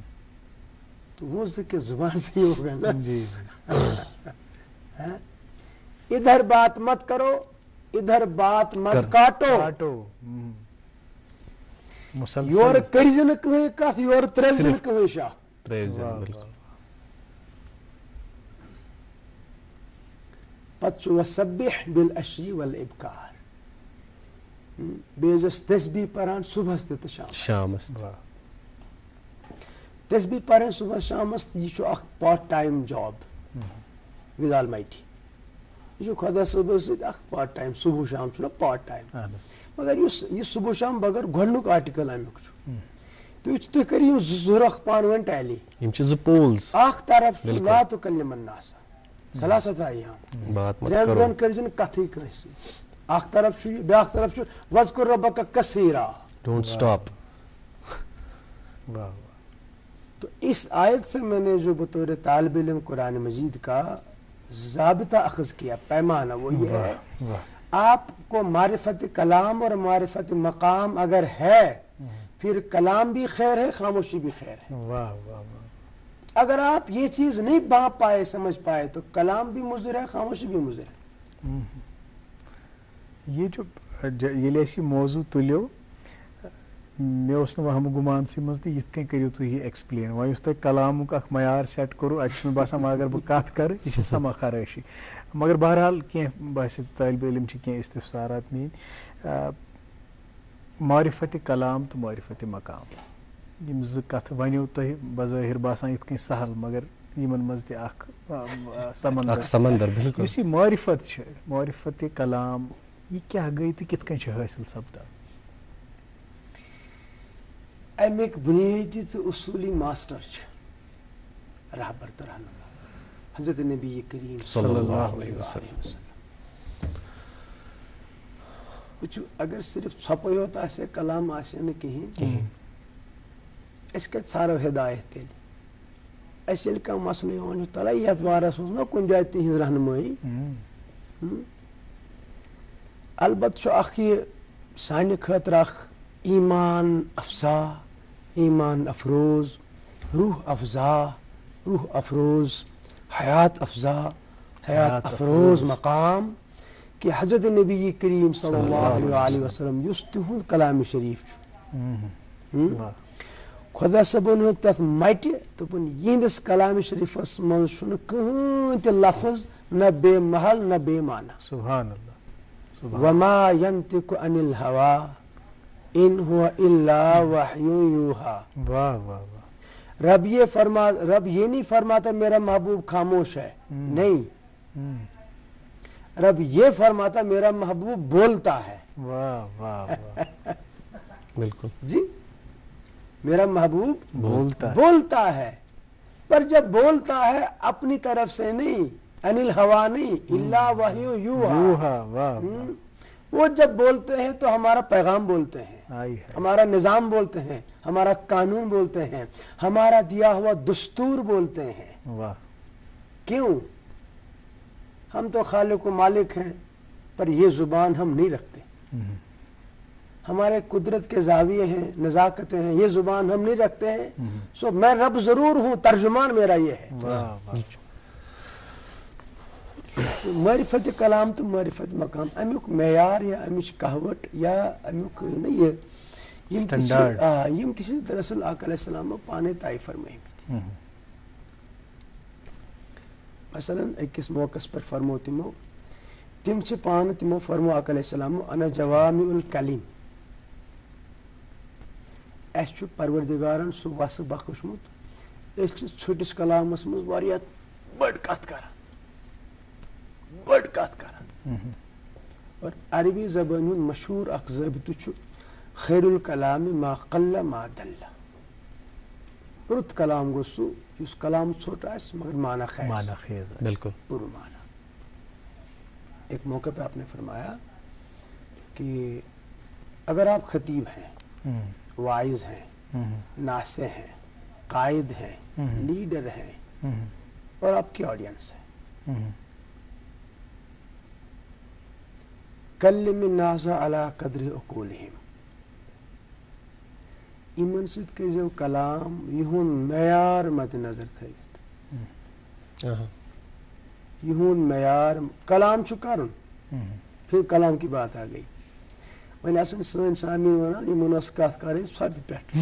تو وہ ذکر زبان سے ہی ہوگا نا جی ادھر بات مت کرو ادھر بات مت کاٹو یور کٔرزِ نہٕ کٕہٕنۍ کتھ یور ترٲوزِ نہٕ کٕہٕنۍ شاہ پتہٕ چھُ وسبح بالعشی والابکار بیٚیہِ ٲسۍ تسبیح پران صبحس تہِ تہٕ شامس تسبیح پرٕنۍ صبحس شامس تہٕ یہِ چھُ اکھ پارٹ ٹایم جاب ود آلمایٹی یہ چھُ خۄدا صٲبس سۭتۍ اکھ پارٹ ٹایم صبح شام چھُنہ پارٹ ٹایم مگر یُس یہِ صبح شام بغٲر گۄڈنیُک آرٹِکل امیُک چھُ تُہۍ کٔرِو یِم 2 ضروٗرت پانہٕ ؤنۍ ٹیلی یِم چھِ 2 پولز اکھ طرف چھُ لا تکلم الناس ثلاثة ایام 3 دۄہن کٔرزِ نہٕ کتھٕے کٲنٛسہِ سۭتۍ اکھ طرف چھُ یہِ بیاکھ طرف چھُ وذکر ربک کثیرا ڈونٹ اسٹاپ تو اس آیت سے میں نے جو بطور طالب علم قرآن مجید کا ضابطہ اخذ کیا پیمانہ وہ یہ ہے آپ کو معرفت کلام اور معرفت مقام اگر ہے پھر کلام بھی خیر ہے خاموشی بھی خیر ہے اگر آپ یہ چیز نہیں بھانپ پائے سمجھ پائے تو کلام بھی مضر ہے خاموشی بھی مضر ہے یہ جو ییٚلہِ اَسہِ یہِ موضوع تُلیو مےٚ اوس نہٕ وہمہٕ گُمان سٕے منٛز تہِ یِتھ کٔنۍ کٔرِو تُہۍ یہِ ایٚکٕسپلین وۄنۍ یُس تۄہہِ کلامُک اکھ معیار سیٹ کوٚروٕ اَتہِ چھُ مےٚ باسان وۄنۍ اگر بہٕ کتھ کرٕ یہِ چھِ سما خرٲشی مگر بہرحال کینٛہہ باسہِ طٲلبہِ علم چھِ کینٛہہ استفسارات میٛٲنۍ معرفت کلام تہٕ معرفت مقام یم زٕ کتھ ونیو تۄہہِ بظٲہر باسان یِتھ کٔنۍ سہل مگر یمن منٛز تہِ اکھ سمندر بالکل یُس یہِ معرفت چھِ معرفت کلام یہ کیٛاہ گٔے تہٕ کِتھ کٔنۍ چھِ حٲصِل سپدان؟ امیک بنیادی تو اصولی ماسٹر چھِ رہبر تہٕ رہنما حضرت نبی کریم صلی اللہ علیہ وسلم. وٕچھو اگر صرف ژھۄپے یوت آسہِ کلام آسہِ نہٕ کِہیٖنۍ أسۍ کتہِ ژھانڈو ہدایت تیٚلہِ؟ اَسہِ ییٚلہِ کانٛہہ مسلہٕ یِوان چھُ تَلے یتھ بارس منٛز ما کُنہِ جایہِ تِہنٛز رہنمٲیی. البتہ چھُ اکھ یہِ سانہِ خٲطرٕ اکھ ایمان افزا ایمان افروز روح افزا روح افروز حیات افزا حیات افروز مقام کہ حضرت نبی کریم صلی اللہ علیہ وسلم یُس تِہُنٛد کلامِ شریٖف چھُ خۄدا صٲبن ہیوٚک تتھ مٹہِ دوٚپُن یِہنٛدِس کلامِ شریٖفس منٛز چھُنہٕ کٕہۭنۍ تہِ لفظ نہ بے محل نہ بے معنی. سبحان اللہ. وما ينطق عن الهوى ان هو الا وحی یوحیٰ. واہ واہ واہ. رب یہ نہیں فرماتا میرا محبوب خاموش ہے، نہیں، رب یہ فرماتا میرا محبوب بولتا ہے. واہ واہ واہ. بالکل جی میرا محبوب بولتا ہے پر جب بولتا ہے اپنی طرف سے نہیں، عن الہوا نہیں، الا وحی یوحیٰ. وہ جب بولتے ہیں تو ہمارا پیغام بولتے ہیں، ہمارا نظام بولتے ہیں، ہمارا قانون بولتے ہیں، ہمارا دیا ہوا دستور بولتے ہیں. واہ. کیوں؟ ہم تو خالق و مالک ہیں پر یہ زبان ہم نہیں رکھتے. ہمارے قدرت کے زاویے ہیں، نزاکتیں ہیں، یہ زبان ہم نہیں رکھتے ہیں. سو میں رب ضرور ہوں، ترجمان میرا یہ ہے. تو معرفت کلام تو معرفت مقام امیک معیار یا امچ کہوٹ یا امیک یم تہِ چھِ دراصل آقا علیہ السلام پانے طے فرمٲیمٕتۍ. مثلاً أکِس موقعس پٮ۪ٹھ فرمو تِم چھِ پانہٕ تِمو فرمو آقا علیہ السلام انا جوامع الکلم. اَسہِ چھُ پروردگارن سُہ وسہٕ بخشمُت أسۍ چھِ ژھوٚٹِس کلامس منٛز واریاہ بٔڑ کتھ کران. اور عربی زبٲنۍ ہُنٛد مشہوٗر اکھ ضٲبطہٕ چھُ خیر الکلام ما قل ما دل. رُت کلام گوٚو سُہ یُس کلام ژھوٚٹ آسہِ مگر معنی خیز. بالکل پر معنی. ایک موقع پہ آپ نے فرمایا کہ اگر آپ خطیب ہیں، واعظ ہیں، ناصح ہیں، قائد ہیں، لیڈر ہیں اور آپ کی آڈینس ہے، کلم الناس علی قدر عقولہم، یمن سۭتۍ کٔرۍزیو کلام یِہُنٛد معیار مد نظر تھٲوِتھ. یِہُنٛد معیار کلام چھُ کرُن، پھر کلام کی بات آ گئی. وۄنۍ آسن سٲنۍ سامعیٖن ونان یِمن ٲس کتھ کرٕنۍ ژھۄپہِ پٮ۪ٹھ.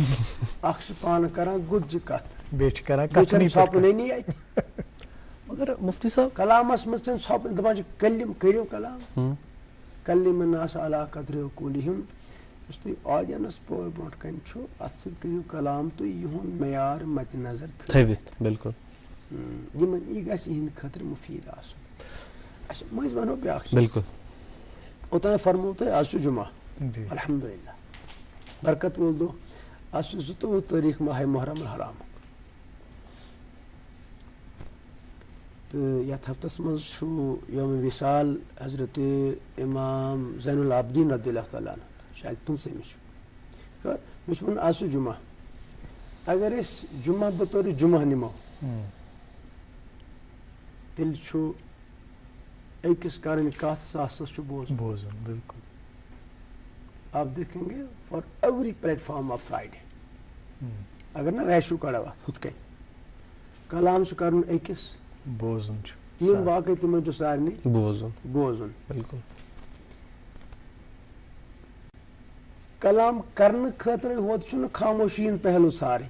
اکھ چھُ پانہٕ کران گُتجہِ کتھ، بیٚیہِ چھِ کران ژھۄپنٕے اتہِ. مگر مفتی صاحب کلامس منٛز چھنہٕ ژھۄپہٕ دپان چھِ کلم کٔرِو کلام. کلم الناس علی قدر عقولہم. یُس تُہۍ آڈینس برونٛٹھ کنہِ چھُ اتھ سۭتۍ کٔرِو کلام تُہۍ یِہُنٛد معیار مد نظر تھٲوِتھ. بالکل یِمن یہِ گژھِ یِہنٛدِ خٲطرٕ مُفیٖد آسُن. اچھا مٔنٛزۍ ونو بیٛاکھ چیٖز. بالکل اوٚتام فرموو تۄہہِ آز چھُ جُمعہ الحمدُاللہ برکت وول دۄہ. آز چھُ 22 تٲریٖخ ماہِ محرم الحرامُک تہٕ یتھ ہفتس منٛز چھُ یومِ وصال حضرت امام زین العابدیٖن رضی اللہ تعالیٰ عنہ شاید 15مہِ چھُ. مےٚ چھُ وَنُن آز چھُ جُمعہ. اگر أسۍ جُمعہ بطور جُمعہ نِمو تیٚلہِ چھُ أکِس کرٕنۍ کتھ ساسس چھُ بوزُن. بالکل. آپ دیکھیں گے for every plate form of Friday اگر نا ریشو کڑو اتھ ہُتھ کٔنۍ کلام چھُ کرُن أکِس، بوزُن چھُ یِم باقٕے تِمن چھُ سارنٕے بوزُن. بالکل. کلام کرنہٕ خٲطرٕ ہوت چھُنہٕ خاموشی ہُنٛد پہلوٗ ژھارٕنۍ.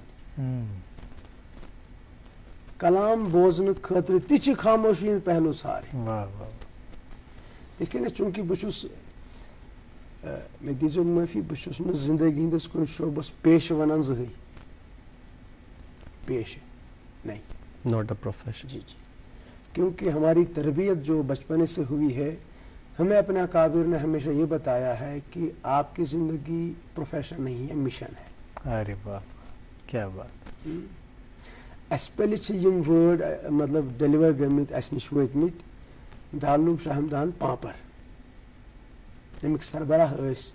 کلام بوزنہٕ خٲطرٕ تہِ چھِ خاموشی ہٕنٛدۍ پہلوٗ ژھارٕنۍ. یِتھ کٔنٮ۪تھ چوٗنٛکہِ بہٕ چھُس مےٚ دیٖزیو معٲفی بہٕ چھُس نہٕ زندگی ہٕنٛدِس کُنہِ شعوبس پیش ونان زٕہٕنۍ. پیش ہے، نہیں، ناٹ اے پروفیشن. جی جی، کیونکہ ہماری تربیت جو بچپنے سے ہوئی ہے، ہمیں اپنے اکابر نے ہمیشہ یہ بتایا ہے کہ آپ کی زندگی پروفیشن نہیں ہے، مشن ہے. ارے واہ کیا بات. اس پہلے یم ورڈ مطلب ڈیلیور گمت اس نش وتمت دارالعلوم شاہ ہمدان پامپر، تمیک سربراہ ٲسۍ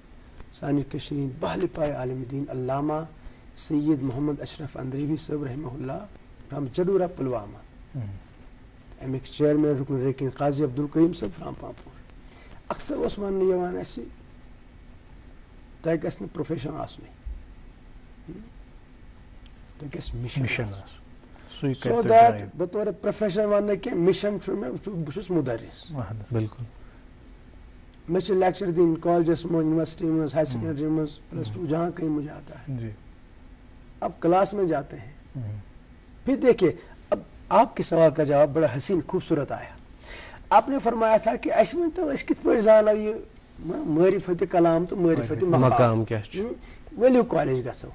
سانہِ کٔشیٖرِ ہٕنٛدۍ بہلہِ پایہِ عالم دین علامہ سید محمد اشرف اندریوی صٲب رحمہ اللہ فرام چڈورہ پلوامہ. امیک چیئرمین رکن ریکن قاضی عبدالقیوم صٲب فرام پامپور. اکثر اوس وننہٕ یِوان اسہِ تۄہہِ گژھِ نہٕ پروفیشن آسنُے، تۄہہِ گژھِ مشن آسُن. سو دیٹ بطور پروفیشن وننہٕ کینٛہہ مشن چھُ مےٚ بہٕ چھُس مدرس. بالکل. میں چھِ لیکچر دِنۍ کالجس منٛز، یونیورسٹی منٛز، ہائی سیکنڈری منٛز، پلس ٹو، جہاں کہیں مجھے آتا ہے. اب کلاس میں جاتے ہیں. پھر دیکھیے اب آپ کے سوال کا جواب بڑا حسین خوبصورت آیا. آپ نے فرمایا تھا کہ اَسہِ ؤنۍتو أسۍ کِتھ پٲٹھۍ زانو یہِ معرفت کلام تہٕ معرفت مقام کیٛاہ چھُ. ؤلِو کالج گژھو،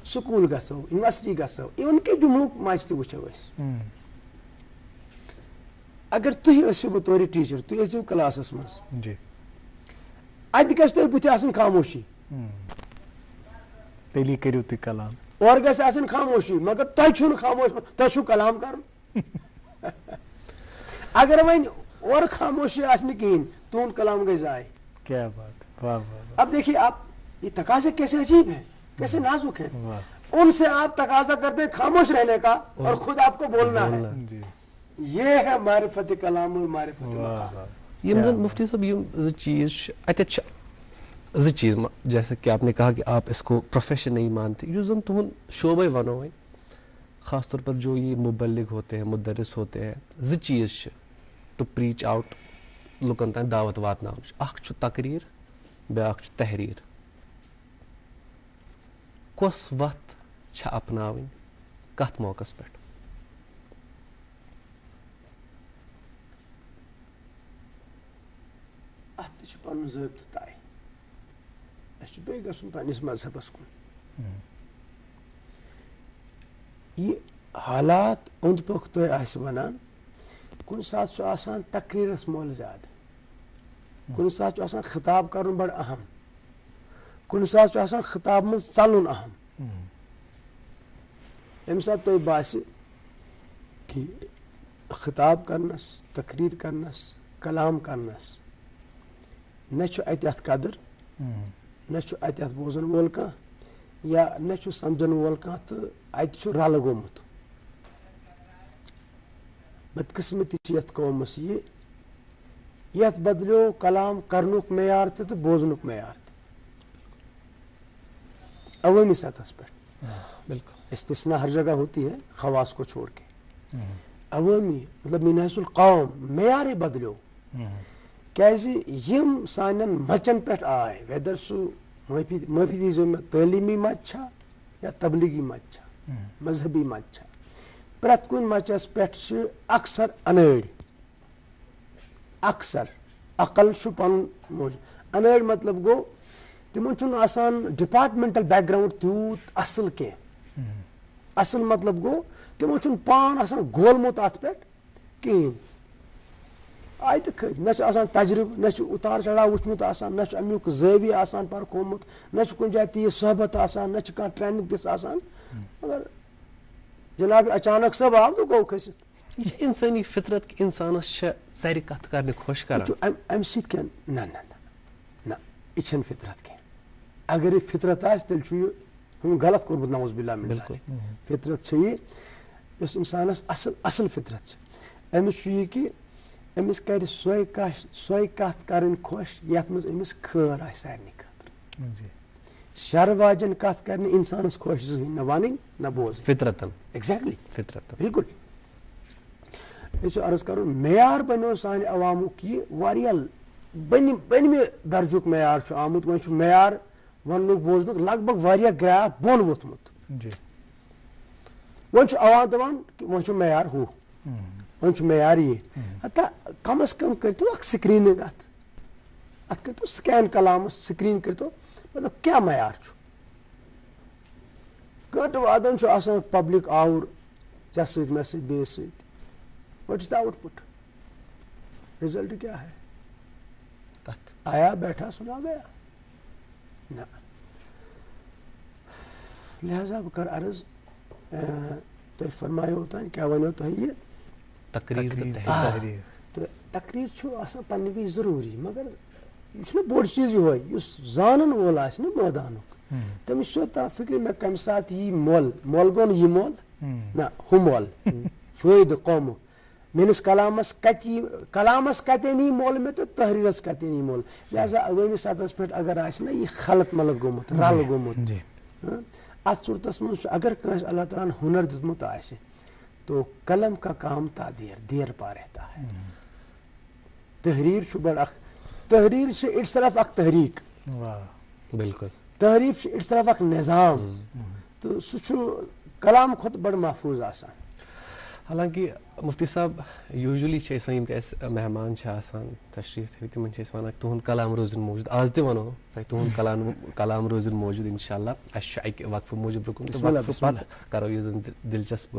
سکوٗل گژھو، یونیورسٹی گژھو، اِوٕن کہ جموں منٛز تہِ وٕچھو أسۍ. اگر تُہۍ ٲسِو بطور ٹیٖچر، تُہۍ ٲسِو کلاسس منٛز، اتہِ گژھِ تۄہہِ بٕتھِ آسٕنۍ خاموشی، تیٚلی کٔرِو تُہۍ کلام. اورٕ گژھِ آسٕنۍ خاموشی، مگر تۄہہِ چھُو نہٕ خاموش، تۄہہِ چھُو کلام کرُن. اگر وۄنۍ اورٕ خاموشی آسہِ نہٕ کِہینۍ، تُہُنٛد کلام گژھِ ضایع. کیا بات. واہ واہ. اب دیکھیے آپ یہ تقاضے کیسے عجیب ہیں، کیسے نازک ہیں. ان سے آپ تقاضا کرتے ہیں خاموش رہنے کا اور خود آپ کو بولنا ہے. یہ ہے معرفت کلام اور معرفت مقام. یم زن مفتی صاحب یم زٕ چیز اتھ زٕ چیز، جیسے کہ آپ نے کہا کہ آپ اس کو پروفیشن نہیں مانتے، جو زن تہد شعبے ونو وۄنۍ خاص طور پر جو یہ مبلغ ہوتے ہیں، مدرس ہوتے ہیں، زٕ چیز چھِ ٹو پریچ آؤٹ لُکن تام دعوت واتناونٕچ. اکھ چھُ تقریر، بیاکھ چھُ تحریر. کۄس وتھ چھےٚ اپناوٕنۍ کتھ موقعس پٮ۪ٹھ؟ اتھ تہِ چھُ پنُن ضٲبطہٕ طے. اَسہِ چھُ بیٚیہِ گژھُن پننِس مذہبس کُن. یہ حالات اوٚنٛد پوٚکھ تۄہہِ آسہِ ونان، کُنہِ ساتہٕ چھُ آسان تقریٖرس مۄل زیادٕ، کُنہِ ساتہٕ چھُ آسان خطاب کرُن بڑٕ اہم، کُنہِ ساتہٕ چھُ آسان خطاب منٛز ژلُن اہم. ییٚمہِ ساتہٕ تۄہہِ باسہِ کہِ خطاب کرنس، تقریر کرنس، کلام کرنس نہ چھُ اتہِ اتھ قدر، نہ چھُ اتہِ اتھ بوزن وول کانٛہہ، یا نہ چھُ سمجھن وول کانٛہہ، تہٕ اتہِ چھُ رلہٕ گوٚمُت. بدقسمتی چھِ یتھ قومس یہِ، یتھ بدلیو کلام کرنُک معیار تہِ تہٕ بوزنُک معیار تہِ عوٲمی سطحس پٮ۪ٹھ. بالکل. استثنا ہر جگہ ہوتی ہے خواص کو چھوڑ کے. عوٲمی مطلب من حیث القوم معیارٕے بدلیو. کیازِ یم سانٮ۪ن مچن پٮ۪ٹھ آے، ویدر سُہ معٲفی دیٖزیو مےٚ تعلیٖمی مچ چھا یا تبلیغی مچ چھا، مذہبی مچ چھا، پرٛٮ۪تھ کُنہِ مچس پٮ۪ٹھ چھِ اکثر انٲڑۍ. اکثر عقل چھُ پنُن موجود. انٲڑۍ مطلب گوٚو تِمن چھُنہٕ آسان ڈپارٹمنٹل بیک گراوُنڈ تیوٗت اصل کینٛہہ. اصل مطلب گوٚو تِمو چھُنہٕ پان آسان گولمُت اتھ پٮ۪ٹھ کِہینۍ. آیہِ تہٕ کھٔتۍ، نہ چھُ آسان تجربہٕ، نہ چھُ اتار چڑاو وٕچھمُت آسان، نہ چھُ امیُک زٲویہِ آسان پرکھومُت، نہ چھُ کُنہِ جایہِ تیٖژ صحبت آسان، نہ چھِ کانٛہہ ٹریننگ تِژھ آسان. مگر جناب اچانک سب آو تہٕ گوٚو کھٔسِتھ. یہ چھِ انسٲنی فطرت کہ انسانس چھےٚ ژرِ کتھ کرنہِ خۄش کران. امہِ سۭتۍ کیٛاہ نہ نہ نہ نہ یہِ چھنہٕ فطرت کینٛہہ. اگر یہِ فطرت آسہِ تیٚلہِ چھُ یہِ غلط کوٚرمُت نعوذ باللہ من ذالک. فطرت چھِ یہِ یۄس انسانس اصل اصل فطرت چھِ. أمِس چھُ یہِ کہِ أمِس کرِ سۄے کتھ کرٕنۍ خۄش یتھ منٛز أمِس خٲر آسہِ سارنٕے خٲطرٕ. شر واجٮ۪ن کتھ کرِ نہٕ انسانس خۄش زٕہٕنۍ، نہ ونٕنۍ نہ بوزٕنۍ. فطرتن. ایگزیکٹلی فطرتن. بالکل. یہ چھُ عرض کرُن معیار بنیو سانہِ عوامُک یہِ واریاہ بٔنمہِ درجُک معیار چھُ آمُت. وۄنۍ چھُ معیار وننُک بوزنُک لگ بگ واریاہ گراف بۄن ووٚتھمُت. وۄنۍ چھُ عوام دپان کہِ وۄنۍ چھُ معیار ہُہ، وۄنۍ چھُ معیار یہِ. ہتا کم از کم کٔرتو اکھ سکریٖنِنگ اتھ کٔرتو سکین کلامس سکریٖن کٔرتو مطلب کیٛاہ معیار چھُ. گھنٹہٕ وادن چھُ آسان پبلک آوُر ژےٚ سۭتۍ مےٚ سۭتۍ بیٚیِس سۭتۍ what is the out put result کیا ہے آیا بیٹھا سنا گیا نہ لہذا بہٕ کرٕ عرض تُہۍ فرمایو اوتانۍ کیٛاہ ونیو تۄہہِ یہِ تہٕ تقریٖر چھُ آسان پننہِ وِزِ ضروٗری مگر یہِ چھُنہ بوٚڑ چیٖز یِہوے یُس زانن وول آسہِ نہ مٲدانُک تٔمِس چھُ تا فِکرِ مےٚ کمہِ ساتہٕ یی مۄل مۄل گوٚو نہٕ یہِ مۄل نہ ہُہ مۄل فٲیدٕ قومُک میٲنِس کلامس کتٮ۪ن یی مۄل مےٚ تہٕ تحریٖرس کتٮ۪ن یی مۄل لہذا عوٲمی سطحس پٮ۪ٹھ اگر آسہِ نہ یہِ خلط ملط گوٚمُت رلہٕ گوٚمُت اتھ صوٗرتس منٛز چھُ اگر کٲنٛسہِ اللہ تعالیٰ ہن ہُنر دیُتمُت آسہِ تو قلم کا کام تا دیر پا رہتا ہے تحریر چھُ بڑٕ اکھ تحریر چھِ اِٹ سیلف اکھ تحریٖک بالکل تحریٖر چھِ اِٹ سیلف اکھ نظام تہٕ سُہ چھُ کلام کھۄتہٕ بڑٕ محفوٗظ آسان حالانکہ مفتی صاحب یوٗجولی چھِ أسۍ وۄنۍ یِم تہِ اَسہِ مہمان چھِ آسان تشریٖف تھٲوِتھ تِمن چھِ أسۍ وَنان تُہُنٛد کلام روٗزِن موٗجوٗد آز تہِ وَنو تۄہہِ تُہُنٛد کلام روٗزِن موٗجوٗد اِنشاء اللہ اَسہِ چھُ اَکہِ وقفہٕ موٗجوٗب رُکُن تہٕ وقفہٕ پتہٕ کرو یُس زن دلچسپ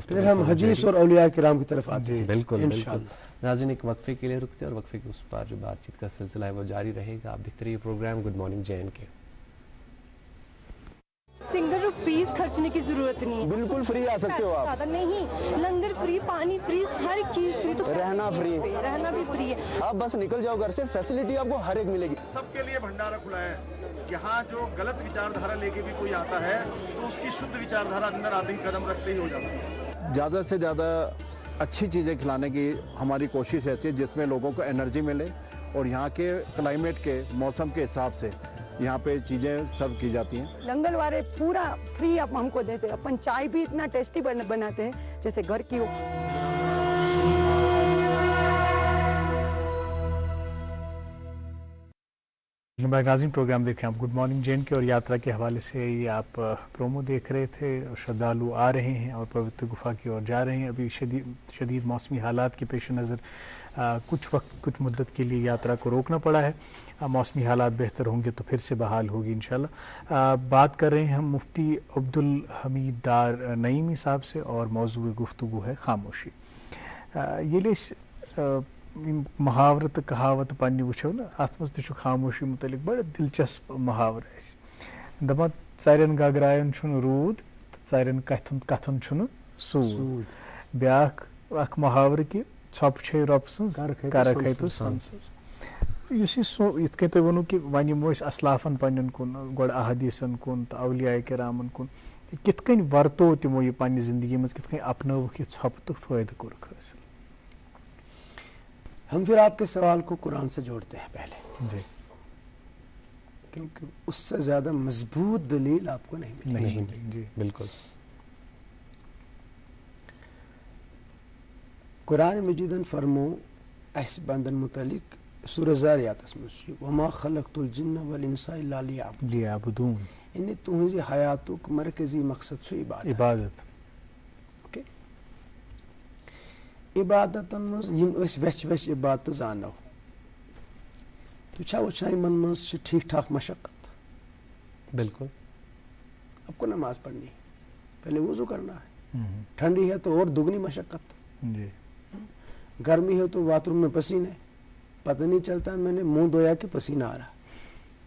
حدیث اور اولیاء کرام کی طرف آتے ہیں بالکل بالکل ناظرین ایک وقفے کے لیے رکتے ہیں اور وقفے کے اس پار جو بات چیت کا سلسلہ ہے وہ جاری رہے گا آپ دیکھتے رہیے programme good morning JNK single rupees خرچنے کی ضرورت نہیں ہے بالکل فری آ سکتے ہو آپ نہیں لنگر فری پانی فری ہر ایک چیز فری تو رہنا فری رہنا بھی فری ہے آپ بس نکل جاؤ گھر سے فیسلٹی آپ کو ہر ایک ملے گی سب کے لیے بھنڈارا کھلا ہے یہاں جو غلط وچاردھارا لے کے بھی کوئی آتا ہے تو اس کی شدھ وچاردھارا اندر آتے ہی قدم رکھتے ہی ہو جاتا ہے زیادہ سے زیادہ اچھی چیزیں کھلانے کی ہماری کوشش ایسی ہے جس میں لوگوں کو انرجی ملے اور یہاں کے کلائمیٹ کے موسم کے حساب سے یہاں پہ چیزیں سرو کی جاتی ہیں لنگر والے پورا فری آپ ہم کو دیتے ہیں اپن چائے بھی اتنا ٹیسٹی بناتے ہیں جیسے گھر کی ہو ناظرین پروگرام دیکھ رہے ہیں آپ گڈ مارننگ JNK اور یاترا کے حوالے سے یہ آپ پرومو دیکھ رہے تھے شردھالو آ رہے ہیں اور پوتر گفا کی اور جا رہے ہیں ابھی شدید موسمی حالات کے پیش نظر کچھ مدت کے لیے یاترا کو روکنا پڑا ہے موسمی حالات بہتر ہوں گے تو پھر سے بحال ہوگی انشاءاللہ بات کر رہے ہیں ہم مفتی عبدالحمید دار نعیمی صاحب سے اور موضوع گفتگو ہے خاموشی یہ محاورت تو کہاوت پنہ وچھو نا ات مز تہ خاموشی متعلق بڑا دلچسپ محاور دپان ژرین گگرائن چھُنہٕ روٗد تہٕ ژرین کتھن چھُنہٕ سوٗد بیاکھ اکھ محاور کہ ژھۄپہٕ چھے رۄبہٕ سٕنٛز کرکھے تو سۄنہٕ سٕنٛز یُس یہِ یِتھ کٔنۍ تُہۍ ووٚنوُ کہ وۄنۍ یِمو أسۍ اسلافن پننٮ۪ن کُن گۄڈٕ احادیٖثن کُن تہٕ اولیاء کرامن کُن کِتھ کٔنۍ ورتو تِمو یہِ پننہِ زندگی منٛز کِتھ کٔنۍ اپنٲوُکھ یہِ ژھۄپہٕ تہٕ فٲیدٕ کوٚرُکھ حٲصِل ہم پھر آپ کے سوال کو قرآن سے جوڑتے ہیں پہلے جی کیونکہ اس سے زیادہ مضبوط دلیل آپ کو نہیں ملے جی بالکل قرآن مجیدن فرمو اس بندن متعلق سورہ زاریاتس مجھ وما خلقت الجن والانس الا لیعبدون یعنی تہنزِ حیاتک مرکزی مقصد چھُ عبادت عبادتن منٛز یِم أسۍ ویٚچھِ عبادت زانو تُہۍ چھا وٕچھان یِمن منٛز چھِ ٹھیٖک ٹھاک مشقت بالکل آپ کو نماز پڑھنی پہلے وضو کرنا ہے ٹھنڈی ہے تو اور دگنی مشقت گرمی ہے تو باتھ روم میں پسینے پتہ نہیں چلتا میں نے منہ دھویا کہ پسینہ آ رہا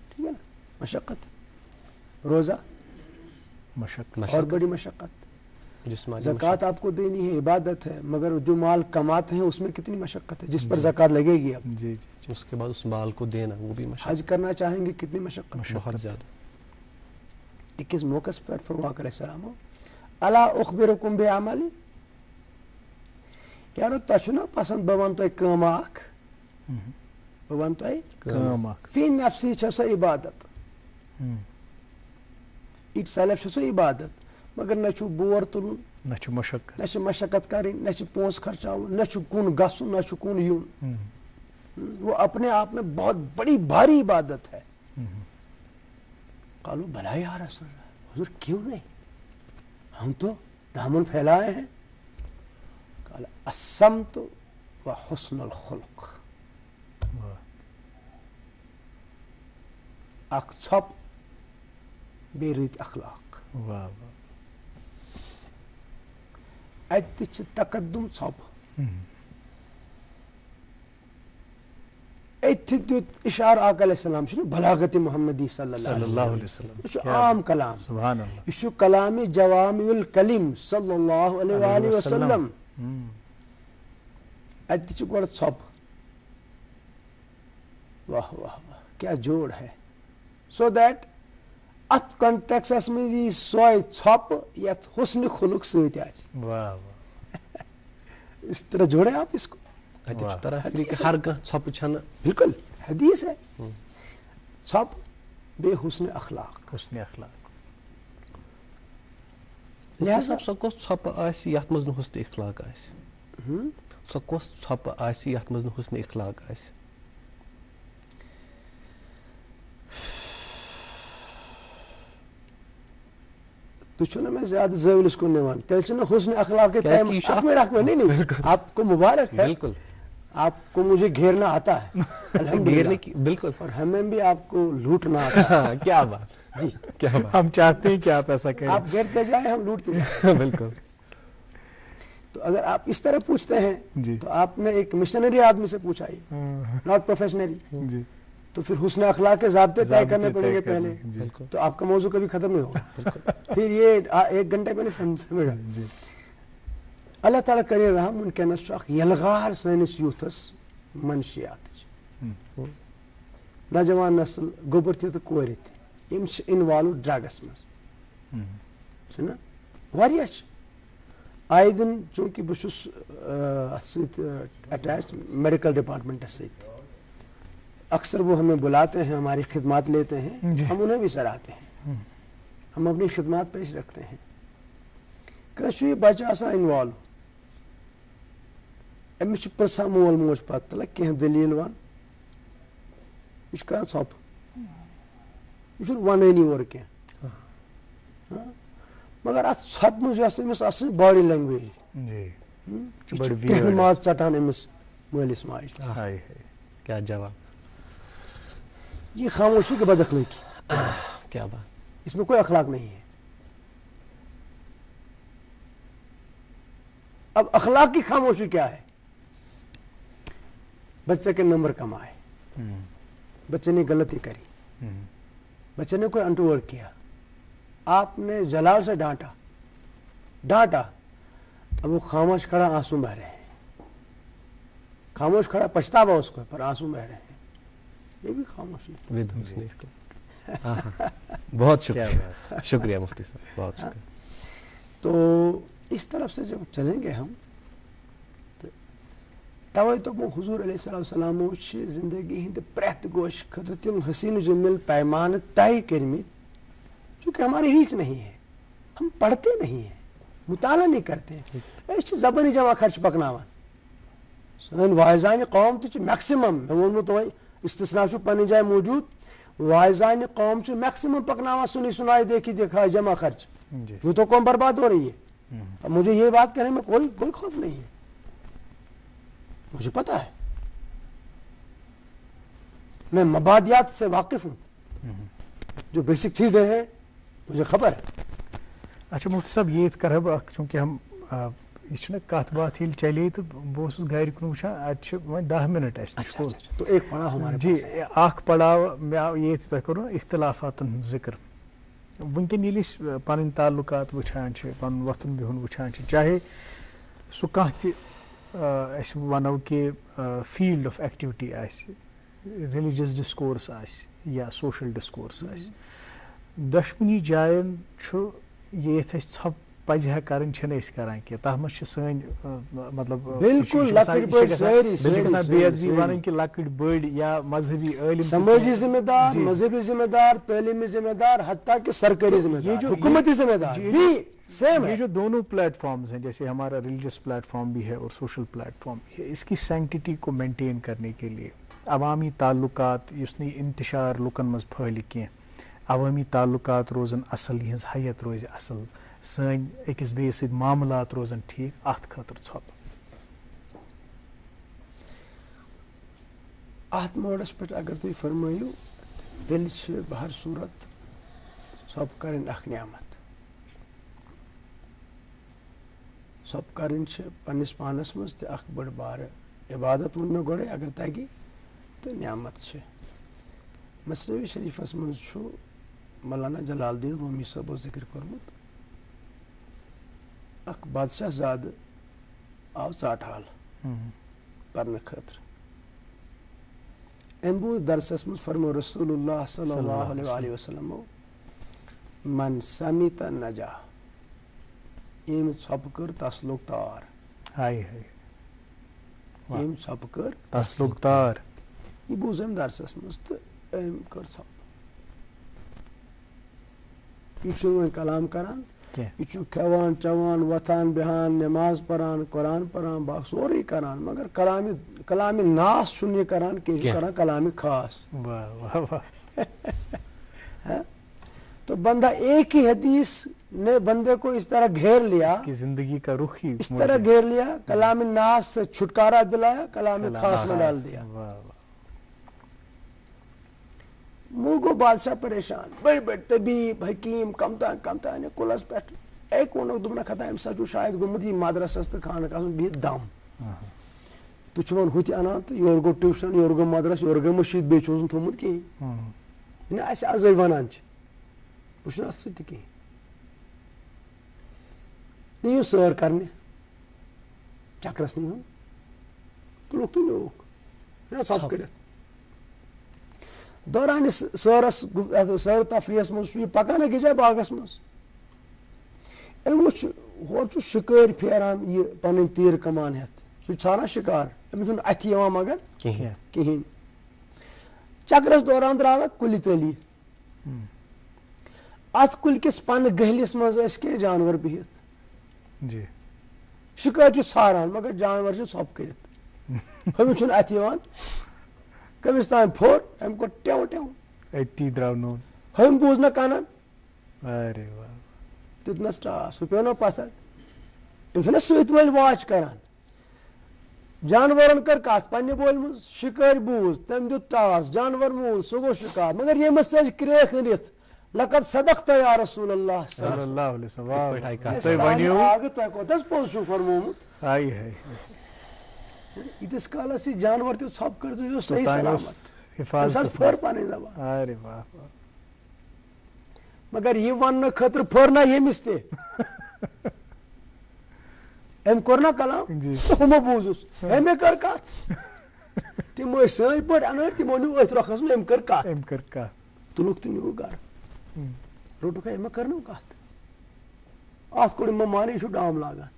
ٹھیک ہے نا مشقت روزہ مشقت اور بڑی مشقت زکوٰۃ آپ کو دینی ہے عبادت ہے مگر جو مال کماتے ہیں اس میں کتنی مشقت ہے جس پر زکوٰۃ لگے گی اب جی اس کے بعد اس مال کو دینا وہ بھی مشقت حج کرنا چاہیں گے کتنی مشقت بہت زیادہ اکس موقع پر فرماک علیہ السلام الا اخبرکم بعمل یارو تۄہہِ چھُ نا پسند بہٕ وَنہٕ تۄہہِ کٲم اکھ بہٕ وَنہٕ تۄہہِ کٲم اکھ فی نفسی چھےٚ سۄ عبادت اِٹ سیلف چھےٚ سۄ عبادت مگر نہ چھُ بور تُلُن نہ چھُ مشقت کرٕنۍ نہ چھِ پونٛسہٕ خرچاوُن نہ چھُ کُن گژھُن نہ چھُ کُن یُن وہ اپنے آپ میں بہت بڑی بھاری عبادت ہے قالوا بھلا یا رسول اللہ حضور کیوں نہیں ہم تو دامن پھیلائے ہیں قال الصمت وحسن الخلق اکھ ژھۄپ بیٚیہِ رٕتۍ اخلاق اتہ چھ تقدم ژھۄپہٕ اتھ دیت اشارہ آقا علیہ السلام چھ بلاغت محمدی صلی اللہ علیہ وسلم یہ چھ عام کلام سبحان اللہ یہ چھ کلام جوامع الکلم صلی اللہ علیہ وآلہ وسلم اتہ چھ گۄڈٕ ژھۄپہٕ واہ واہ واہ کیا جوڑ ہے سو دیٹ ات کنٹیکسس منٛز یی سۄے ژھۄپہٕ یتھ حسن خلق سۭتۍ آسہِ واہ واہ اس طرح جوڑے آپ اس کو ہر کانٛہہ ژھۄپہٕ چھنہٕ بالکل حدیث ہے ژھۄپہٕ بیٚیہِ حسن اخلاق حسن اخلاق لہذا سۄ کۄس ژھۄپہٕ آسہِ یتھ منٛز نہٕ حسن اخلاق آسہِ سۄ کۄس ژھۄپہٕ آسہِ یتھ منٛز نہٕ حسن اخلاق آسہِ تُہۍ چھِو نا مےٚ زیادٕ زٲولِس کُن نِوان تیٚلہِ چھُنہٕ حسن اخلاق اکھ منٹ نہیں آپ کو مبارک ہے بالکل آپ کو مجھے گھیرنا آتا ہے گھیرنے کی بالکل اور ہمیں بھی آپ کو لوٹنا آتا ہے کیا بات جی کیا بات ہم چاہتے ہیں کہ آپ ایسا کریں آپ گھیرتے جائیں ہم لوٹتے جائیں بالکل تو اگر آپ اس طرح پوچھتے ہیں جی تو آپ نے ایک مشنری آدمی سے پوچھا ہی ناٹ پروفیشنری جی تو پھر حسن اخلاق کے ضابطے طے کرنے پڑیں گے پہلے بالکل تو آپ کا موضوع کبھی ختم نہیں ہوگا پھر یہ 1 گھنٹے میں نہیں سمجھے گا جی اللہ تعالیٰ کرے رحم ونکیٚنس چھُ اکھ یلغار سٲنِس یوٗتھس منشیاتٕچ نوجوان نسل گوٚبُر تہِ تہٕ کورِ تہِ یِم چھِ اِنوالو ڈرگس منٛز چھُنہ واریاہ چھِ آیہِ دِن چوٗنٛکہِ بہٕ چھُس اتھ سۭتۍ اٹیچ میڈیکل ڈپارٹمنٹس سۭتۍ اکثر وہ ہمیں بلاتے ہیں ہماری خدمات لیتے ہیں ہم انہیں بھی سراہتے ہیں ہم اپنی خدمات پیش رکھتے ہیں کٲنٛسہِ چھُ یہِ بچہٕ آسان اِنوالو أمِس چھُ پرٛژھان مول موج پتہٕ تلہٕ کینٛہہ دٔلیٖل ون یہِ چھُ کران ژھۄپہٕ یہِ چھُنہٕ ونٲنی اورٕ کینٛہہ مگر اتھ ژھۄپہٕ منٛز یۄس أمِس آسان باڈی لینگویج جی یہِ چھُ کرٛیٚہنہٕ ماز ژٹان أمِس مٲلِس ماجہِ ہائے کیا جواب یہ خاموشی کی بد اخلاقی کیا بات اس میں کوئی اخلاق نہیں ہے اب اخلاق کی خاموشی کیا ہے بچے کے نمبر کم آئے بچے نے غلطی کری بچے نے کوئی انٹروورڈ کیا آپ نے جلال سے ڈانٹا اب وہ خاموش کھڑا آنسو بہ رہے ہیں خاموش کھڑا پچھتاوا اس کو پر آنسو بہ رہے ہیں یہ بھی خاموشی بہت شکریہ شکریہ مفتی صاحب بہت شکریہ تو اس طرف سے جب چلیں گے ہم توے تو حضور علیہ السلام زندگی ہند پریت گوش خطر تم حسین جمیل پیمان طے کرمت چونکہ ہماری ریچ نہیں ہے ہم پڑھتے نہیں ہیں مطالعہ نہیں کرتے ہیں اس زبانی جمع خرچ پکناوان سن واعظان قوم تہ میکسمم میں وونمو توے استثناء پنہ جائے موجود واعظان قوم میکسمم پکناوان سنی سنائی دیکھی دیکھا جمع خرچ یہ تو قوم برباد ہو رہی ہے اب مجھے یہ بات کہنے میں کوئی خوف نہیں ہے مجھے پتا ہے میں مبادیات سے واقف ہوں جو بیسک چیزیں ہیں مجھے خبر ہے اچھا مفتی صاحب یہ کرہ بہ چونکہ ہم یہ کت بات ییٚلہِ چلے تو بہت گھر کن وچان اتہ وۄنۍ 10 منٹ اچھا تو ایک پڑاؤ ہمارے جی اخ پڑاو مے آو یہ تہ کرو اختلافات ہُنٛد ذکر ونکن ییٚلہِ أسۍ پنٕنۍ تعلقات وٕچھان چھِ پنُن وۄتھُن بِہُن وٕچھان چھِ چاہے سُہ کانٛہہ تہِ أسۍ وَنو کہِ فیٖلڈ آف ایکٹِوِٹی آسہِ ریٚلِجَس ڈِسکورس آسہِ یا سوشل ڈِسکورس آسہِ دۄشوٕنی جاین چھُ ییٚتہِ أسۍ ژھۄپہٕ پزِ ہا کرٕنۍ چھِنہٕ أسۍ کران کینٛہہ تتھ منٛز چھِ سٲنۍ مطلب بالکل لۄکٕٹۍ بٔڑۍ سٲری گژھان بے ادبی وَنٕنۍ کہِ لۄکٕٹۍ بٔڑۍ یا مذہبی عٲلِم سمٲجی ذمہ دار مذہبی ذمہ دار تعلیمی ذمہ دار حتیٰ کہ سرکاری ذمہ دار حکومتی ذمہ دار بھی سیم ہے یہ جو دونوں پلیٹ فارمز ہیں جیسے ہمارا ریلیجیس پلیٹ فارم بھی ہے اور سوشل پلیٹ فارم بھی ہے اس کی سینکٹیٹی کو مینٹین کرنے کے لیے عوامی تعلقات یُس نہٕ یہِ انتشار لُکن منٛز پھٲلہِ کینٛہہ عوامی تعلقات روزن اصل یِہنٛز حیت روزِ اصل سٲنۍ أکِس بیٚیِس سۭتۍ معاملات روزن ٹھیٖک اتھ خٲطرٕ ژھۄپہٕ اتھ موڈس پٮ۪ٹھ اگر تُہۍ فرمٲیِو تیٚلہِ چھِ بہر صوٗرت ژھۄپہٕ کرٕنۍ اکھ نعمت ژھۄپہٕ کَرٕنۍ چھِ پنٛنِس پانَس منٛز تہِ اَکھ بٔڑ بارٕ عبادت ووٚن مےٚ گۄڈَے اگر تَگہِ تہٕ نعمت چھِ. مثنوی شریٖفَس منٛز چھُ مولانا جلال الدین رومی صٲبو ذِکر کوٚرمُت اَکھ بادشاہ زادٕ آو ژاٹہٕ حال پَرنہٕ خٲطرٕ. أمۍ بوٗز درسَس منٛز فرمو رسول اللہ صلی اللہ علیہ وسلمو من سمِت نجا، ییٚمۍ ژھۄپہٕ کٔر تَس لوٚگ تار. ییٚمۍ ژھۄپہٕ کٔر تَس لوٚگ تار. یہِ بوٗز أمۍ درسَس منٛز تہٕ أمۍ کٔر ژھۄپہٕ. یہِ چھُنہٕ وۄنۍ کلام کران، یہِ چھُ کھٮ۪وان چٮ۪وان وۄتھان بیٚہان نٮ۪ماز پران قرآن پران باقٕے سورُے کران، مگر کلامِ ناس چھُنہٕ یہِ کران کینٛہہ، یہِ چھُ کران کلامِ خاص. تو بندہ ایک ہی حدیث نے بندے کو اس طرح گھیر لیا، زندگی کا رخ ہی اس طرح گھیر لیا، کلام ناس سے چھٹکارا دلایا، کلام خاص میں ڈال دیا. موگو بادشاہ پریشان، بڑی بڑی طبیب حکیم کم تام کُلس پٮ۪ٹھ. أکۍ ووٚنُکھ دوٚپنکھ ہتا أمۍ ہسا چھُ شاید گوٚمُت یہِ مدرسس تہٕ خانقاہس منٛز بِہِتھ دم. تُہۍ چھِو وۄنۍ ہُتہِ اَنان تہٕ یورٕ گوٚو ٹیوٗشن، یورٕ گوٚو مدرس، یورٕ گٔے مٔشیٖد، بیٚیہِ چھُس نہٕ تھوٚمُت کِہینۍ. اَسہِ آزے وَنان چھِ بہٕ چھُس نہٕ اَتھ سۭتۍ تہِ کِہینۍ. نِیِو سٲر کرنہِ چکرس نِیہون، تُلُکھ تہٕ نیوٗکھ ژھۄپہٕ کٔرِتھ. دورانہِ سٲر تفریٖحس منٛز چھُ یہِ پکان أکِس جایہِ باغس منٛز. أمۍ وٕچھ ہورٕ چھُ شِکٲرۍ پھیران یہِ پنٕنۍ تیٖر کمان ہٮ۪تھ، سُہ چھُ ژھانڈان شِکار، أمِس چھُنہٕ اَتھِ یِوان مگر کِہینۍ. چکرس دوران درٛاو اکھ کُلہِ تٔلی، اتھ کُلۍ کِس پنہٕ گٔہلِس منٛز ٲسۍ کینٛہہ جانور بِہِتھ. شِکٲرۍ چھُ ژھاران مگر جانور چھِ ژھۄپہٕ کٔرِتھ، أمِس چھُنہٕ اَتھِ یِوان. کٔمِس تام پھوٚر، أمۍ کوٚر ٹٮ۪و ٹٮ۪و، أتی درٛاو نوٗن. ہُمۍ بوٗز نہٕ کَنن، دیُتنس ٹاس، ہُہ پیوٚو نہٕ پتھر. أمۍ چھِنہ سۭتۍ وٲلۍ واچ کران. جانورن کٔر کتھ پننہِ بولہِ منٛز، شِکٲرۍ بوٗز، تٔمۍ دیُت ٹاس، جانور موٗد، سُہ گوٚو شِکار. مگر ییٚمِس سۭتۍ کرٛیکھ أنِتھ لقد صدقت یا رسول اللہ تۄہہِ کوٚت حظ پوٚز چھُو فرمومُت. ییٖتِس کالس یہِ جانور تہِ ژھۄپہٕ کٔرِتھ یہِ اوس صحیح سلامت، پھٔر پنٕنۍ زبان. مگر یہِ وننہٕ خٲطرٕ پھٔر نہ ییٚمِس تہِ. أمۍ کوٚر نہ کلام، ہُمو بوٗزُس، أمۍ کٔر کتھ. تِم ٲسۍ سٲنۍ پٲٹھۍ انٲڑۍ، تِمو نیوٗ أتھۍ رۄخس منٛز، أمۍ کٔر کتھ. تُلُکھ تہٕ نیوٗ گرٕ. روٚٹُکھ أمۍ کٔر نہٕ کتھ، اتھ کوٚر یِمو مانہِ یہِ چھُ ڈام لاگان.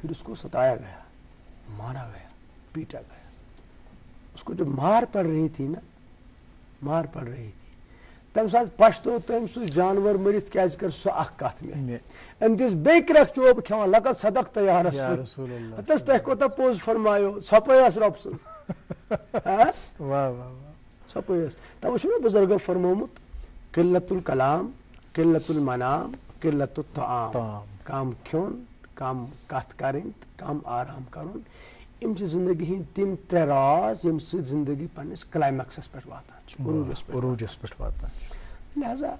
پھر اس کو ستایا گیا، مارا گیا، پیٹا گیا. اس کو جو مار پڑ رہی تھی نا، مار پڑ رہی تھی، تمہِ ساتہٕ پشتو تٔمۍ سُہ جانور مٔرِتھ کیازِ کٔر سۄ اکھ کتھ مےٚ. أمۍ دِژ بیٚیہِ کرٛٮ۪کھ چوب کھٮ۪وان، لقد صدقت یا رسول اللہ. ہتس تۄہہِ کوٗتاہ پوٚز فرمایو، ژھۄپے ٲس رۄبہٕ سٕنٛز، ژھۄپے ٲس. تَوے چھُ نا بُزرگو فرمومُت قلت الکلام، قلت المنام، قلت الطعام. کم کھیوٚن، کم کتھ کرٕنۍ تہٕ کم آرام کرُن. یِم چھِ زندگی ہٕنٛدۍ تِم ترٛےٚ راز ییٚمہِ سۭتۍ زندگی پننِس کلایمیکسس پٮ۪ٹھ واتان چھِ، عروٗجس پٮ۪ٹھ واتان. لہذا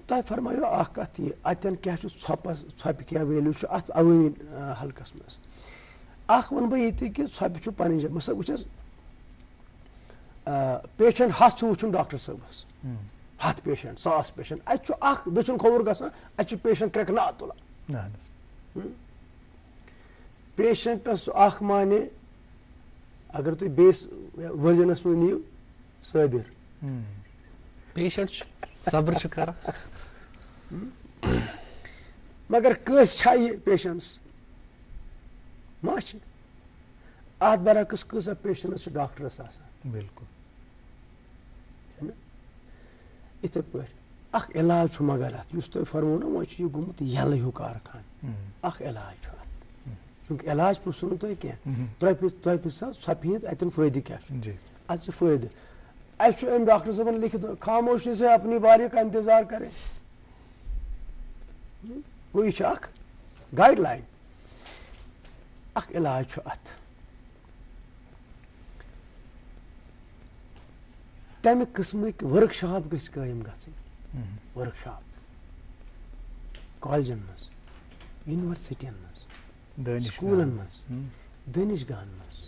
تۄہہِ فرمایو اکھ کتھ یہِ، اتٮ۪ن کیاہ چھُ ژھۄپہِ کیاہ ویلیوٗ چھُ اتھ عوٲمی حلقس منٛز. اکھ ونہٕ بہٕ یہِ تہِ کہِ ژھۄپہِ چھُ پنٕنۍ جاے. مثلاً وٕچھ حظ پیشنٹ 100 چھُ وٕچھُن ڈاکٹر صٲبس، 100 پیشنٹ، 1000 پیشنٹ، اتہِ چھُ اکھ دٔچھُن کھووُر گژھان، اتہِ چھُ پیشنٹ کرٛٮ۪کہٕ ناد تُلان. پیشنٹس اکھ مانہِ اگر تُہۍ بیٚیِس ؤرجنس منٛز نِیِو صٲبِر، پیشنٹ صبر چھُ کران. مگر کٲنٛسہِ چھا یہِ پیشنس ما چھِ. اتھ برعکس کۭژاہ پیشنس چھِ ڈاکٹرس آسان. بالکل یِتھے پٲٹھۍ اکھ علاج چھُ مگر اتھ، یُس تۄہہِ فرمو نا وۄنۍ چھُ یہِ گوٚمُت یَلہٕ ہیوٗ کارخان، اکھ علاج چھُ اتھ. چوٗنٛکہِ علاج پرٛژھوُ نہٕ تۄہہِ کینٛہہ، تۄہہِ پرٛژھو ژھۄپہِ ہِنٛدۍ اتٮ۪ن فٲیدٕ کیٛاہ چھُ. اتھ چھُ فٲیدٕ. اسہِ چھُ أمۍ ڈاکٹر صٲبن لیکھِتھ خاموشی سے اپنی باری کا انتظار کرے. گوٚو یہِ چھُ اکھ گایڈ لایِن، اکھ علاج چھُ اتھ. تمہِ قٕسمٕکۍ ؤرٕک شاپ گژھِ قٲیِم گژھٕنۍ. ؤرٕک شاپ کالجن مز یونیورسٹین مز سکولن مز دانش گاہن مز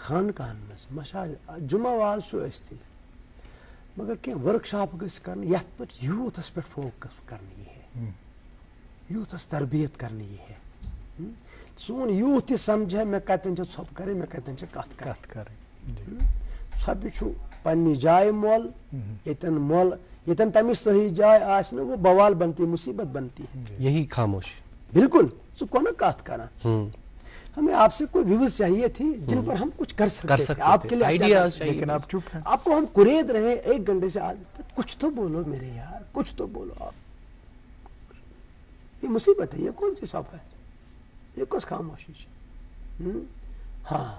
خانقاہن مز مشاہد جمعہ واز چھُ ٲسۍتھٕے مگر کینٛہہ ورک شاپ گژھِ کرٕنۍ یتھ پٮ۪ٹھ یوٗتھس پٮ۪ٹھ فوکس کرنہٕ یی ہے یوٗتھس تربیت کرنہٕ یی ہے سون یوٗتھ تہِ سمجھِ ہے مےٚ کتٮ۪ن چھِ ژھۄپہٕ کرٕنۍ مےٚ کتٮ۪ن چھِ کتھ کرٕنۍ ژھۄپہِ چھُ پننہِ جایہِ مۄل ییٚتٮ۪ن مۄل ییٚتٮ۪ن تمِچ صحیح جاے آسہِ نہٕ وہ بوال بنتی مصیبت بنتی ہے یہی خاموشی بالکل ژٕ کونہٕ کتھ کران ہمیں آپ سے کوئی ویوز چاہیے تھی جن پر ہم کچھ کر سکتے تھے آپ کے لیے لیکن آپ چپ ہیں آپ کو ہم قرید رہے 1 گھنٹے سے کچھ تو بولو میرے یار کچھ تو بولو آپ یہ مصیبت ہے یہ کون سی صف ہے یہ کس خاموشی ہاں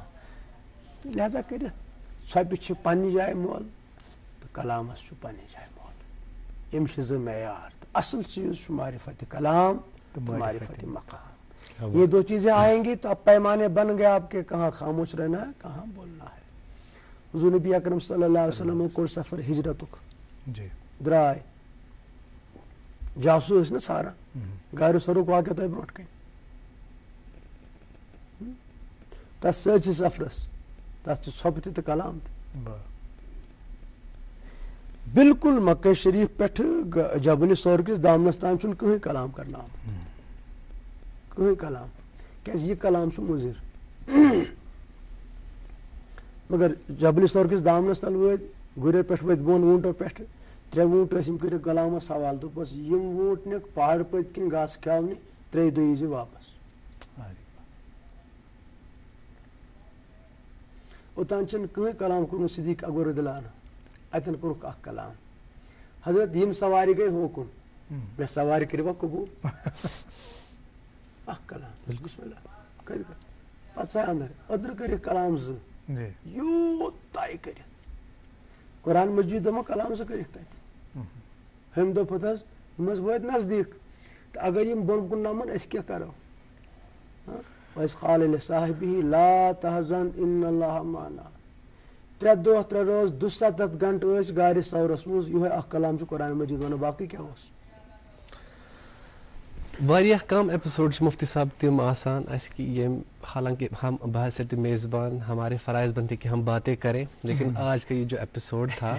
لہذا کرت ژھۄپہِ چھِ پننہِ جایہِ مۄل تہٕ کلامس چھُ پننہِ جایہِ مۄل یِم چھِ زٕ معیار تہٕ اصل چیٖز چھُ معرفت کلام تہٕ معرفت مقام یہ 2 چیزیں آئیں گی تو اب پیمانے بن گئے آپ کے کہاں خاموش رہنا ہے کہاں بولنا ہے حضور نبی اکرم صلی اللہ علیہ وسلم کوٚر سفر ہجرتُک درٛاے جاسوٗس ٲسۍ نہٕ ژھاران گاڑِ سورُک واقعہ تۄہہِ برونٛٹھ کَنہِ تتھ سٲرسٕے سفرس تتھ چھِ ژھۄپہٕ تہِ تہٕ کلام تہِ بالکل مکہ شریف پٮ۪ٹھٕ جبلِ صور کِس دامنس تام چھُنہٕ کٕہٕنۍ کلام کرناوان کٕہٕنۍ کلام کیازِ یہِ کلام چھُ مُضِر مگر جبلِ صور کِس دامنس تل وٲتۍ گُرٮ۪و پٮ۪ٹھ ؤتھۍ بۄن ووٗنٛٹو پٮ۪ٹھٕ 3 ووٗنٛٹ ٲسۍ یِم کٔرِکھ غلامس سوال دوٚپُس یِم ووٗنٛٹ نِکھ پہاڑٕ پٔتۍ کِنۍ گاسہٕ کھیاونہِ 3 دۄہ ییٖزِ واپس اوٚتانۍ چھُنہٕ کٕہٕنۍ کلام کوٚرمُت صدیق اکبر رضی اللہ عنہ اتٮ۪ن کوٚرُکھ اکھ کلام حضرت یِم سوارِ گٔے ہوکُن مےٚ سوارِ کٔرِوا قبوٗل اکھ کلام بسم اللہ پتہٕ ژاے أدرٕ کٔرِکھ کلام 2 یوٗت طے کٔرِتھ قرآن مجیٖد دوٚپمو کلام 2 کٔرِکھ تتہِ ہُمہِ دۄہ پتہٕ حظ یِم حظ وٲتۍ نزدیٖک تہٕ اگر یِم بۄن کُن نمن أسۍ کیٛاہ کرو وَإِذْ قَالَ لِصَاحِبِهِ لَا تَحْزَنْ إِنَّ اللَّهَ مَعَنَا 3 دۄہ 3 روز 270 گھنٹہٕ ٲسۍ گاڑِ سورس منٛز یِہوے اکھ کلام چھُ قرآن مجیٖد ونان باقٕے کیٛاہ اوس واریاہ کم ایپیسوڈ مفتی صاحب تم آسان اس کی یہ حالانکہ ہم بحیثیت میزبان ہمارے فرائض بنتے کہ ہم باتیں کریں لیکن آج کا یہ جو ایپیسوڈ تھا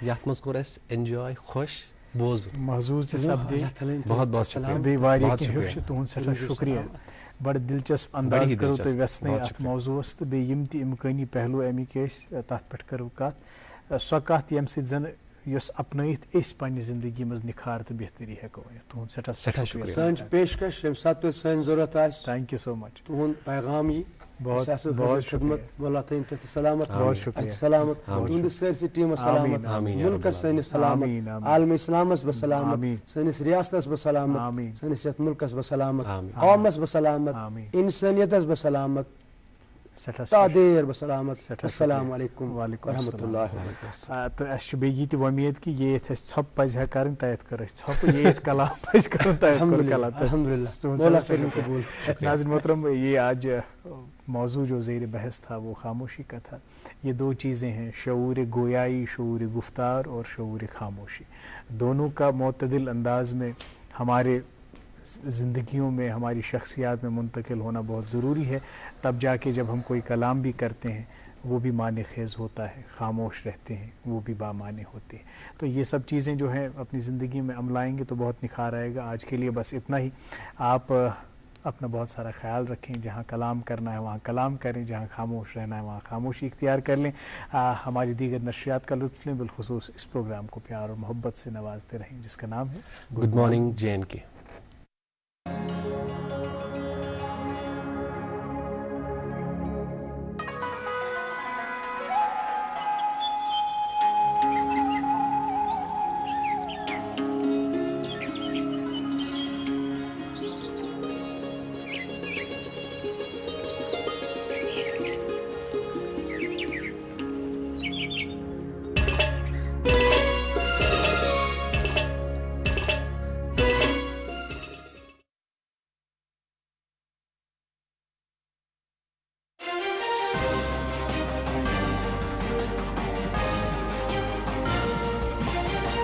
یتھ مز کور اس انجوائے خوش بوز محظوظ تہ سپدے بہت بہت شکریہ بیٚیہِ واریاہ کینٛہہ ہیوٚچھ تُہُنٛد سٮ۪ٹھاہ شُکریہ بڑٕ دلچسپ انداز کٔرِو تُہۍ ویژھنٕے اتھ موضوعس تہٕ بیٚیہِ یِم تہِ اِمکٲنی پہلوٗ اَمِکۍ ٲسۍ تتھ پٮ۪ٹھ کٔرٕو کتھ سۄ کتھ ییٚمہِ سۭتۍ زن یۄس اپنٲیِتھ أسۍ پننہِ زندگی منٛز نِکھار تہٕ بہتری ہٮ۪کو أنِتھ تُہُنٛد سٮ۪ٹھاہ شُکریہ سٲنۍ چھِ پیشکش ییٚمہِ ساتہٕ تۄہہِ سٲنۍ ضروٗرت آسہِ تھینک یوٗ سو مچ تُہُنٛد پیغام یی بہت خدمت مولا تھٲیِن تُہۍ سلامت بہت شُکریہ سلامت تُہنٛدِس سٲرسٕے ٹیٖمس سلامت مُلکس سٲنِس سلامت عالمی اسلامس بہٕ سلامت سٲنِس ریاستس بہٕ سلامت سٲنِس یتھ مُلکس بہٕ سلامت قومس بہٕ سلامت اِنسٲنیتس بہٕ سلامت تادیر بہٕ سلامت السلام علیکم ورحمۃ اللہ وبرکاتہ تہٕ اَسہِ چھُ بیٚیہِ یہِ تہِ وۄمید کہِ یہِ ییٚتہِ اَسہِ ژھۄپہٕ پزِ ہا کَرٕنۍ تَتٮ۪تھ کٔر اَسہِ ژھۄپہٕ یہِ ییٚتہِ کلام پزِ کَرُن تَتٮ۪تھ کوٚر کلام ناظرین محترم یہ آج موضوع جو زیر بحث تھا وہ خاموشی کا تھا یہ 2 چیزیں ہیں شعور گویائی شعور گفتار اور شعور خاموشی دونوں کا معتدل انداز میں ہمارے زندگیوں میں ہماری شخصیات میں منتقل ہونا بہت ضروری ہے تب جا کے جب ہم کوئی کلام بھی کرتے ہیں وہ بھی معنی خیز ہوتا ہے خاموش رہتے ہیں وہ بھی بامعنی ہوتے ہیں تو یہ سب چیزیں جو ہیں اپنی زندگی میں عملائیں گے تو بہت نکھار آئے گا آج کے لیے بس اتنا ہی آپ اپنا بہت سارا خیال رکھیں جہاں کلام کرنا ہے وہاں کلام کریں جہاں خاموش رہنا ہے وہاں خاموشی اختیار کر لیں ہماری دیگر نشریات کا لطف لیں بالخصوص اس پروگرام کو پیار اور محبت سے نوازتے رہیں جس کا نام ہے گڈ مارننگ JNK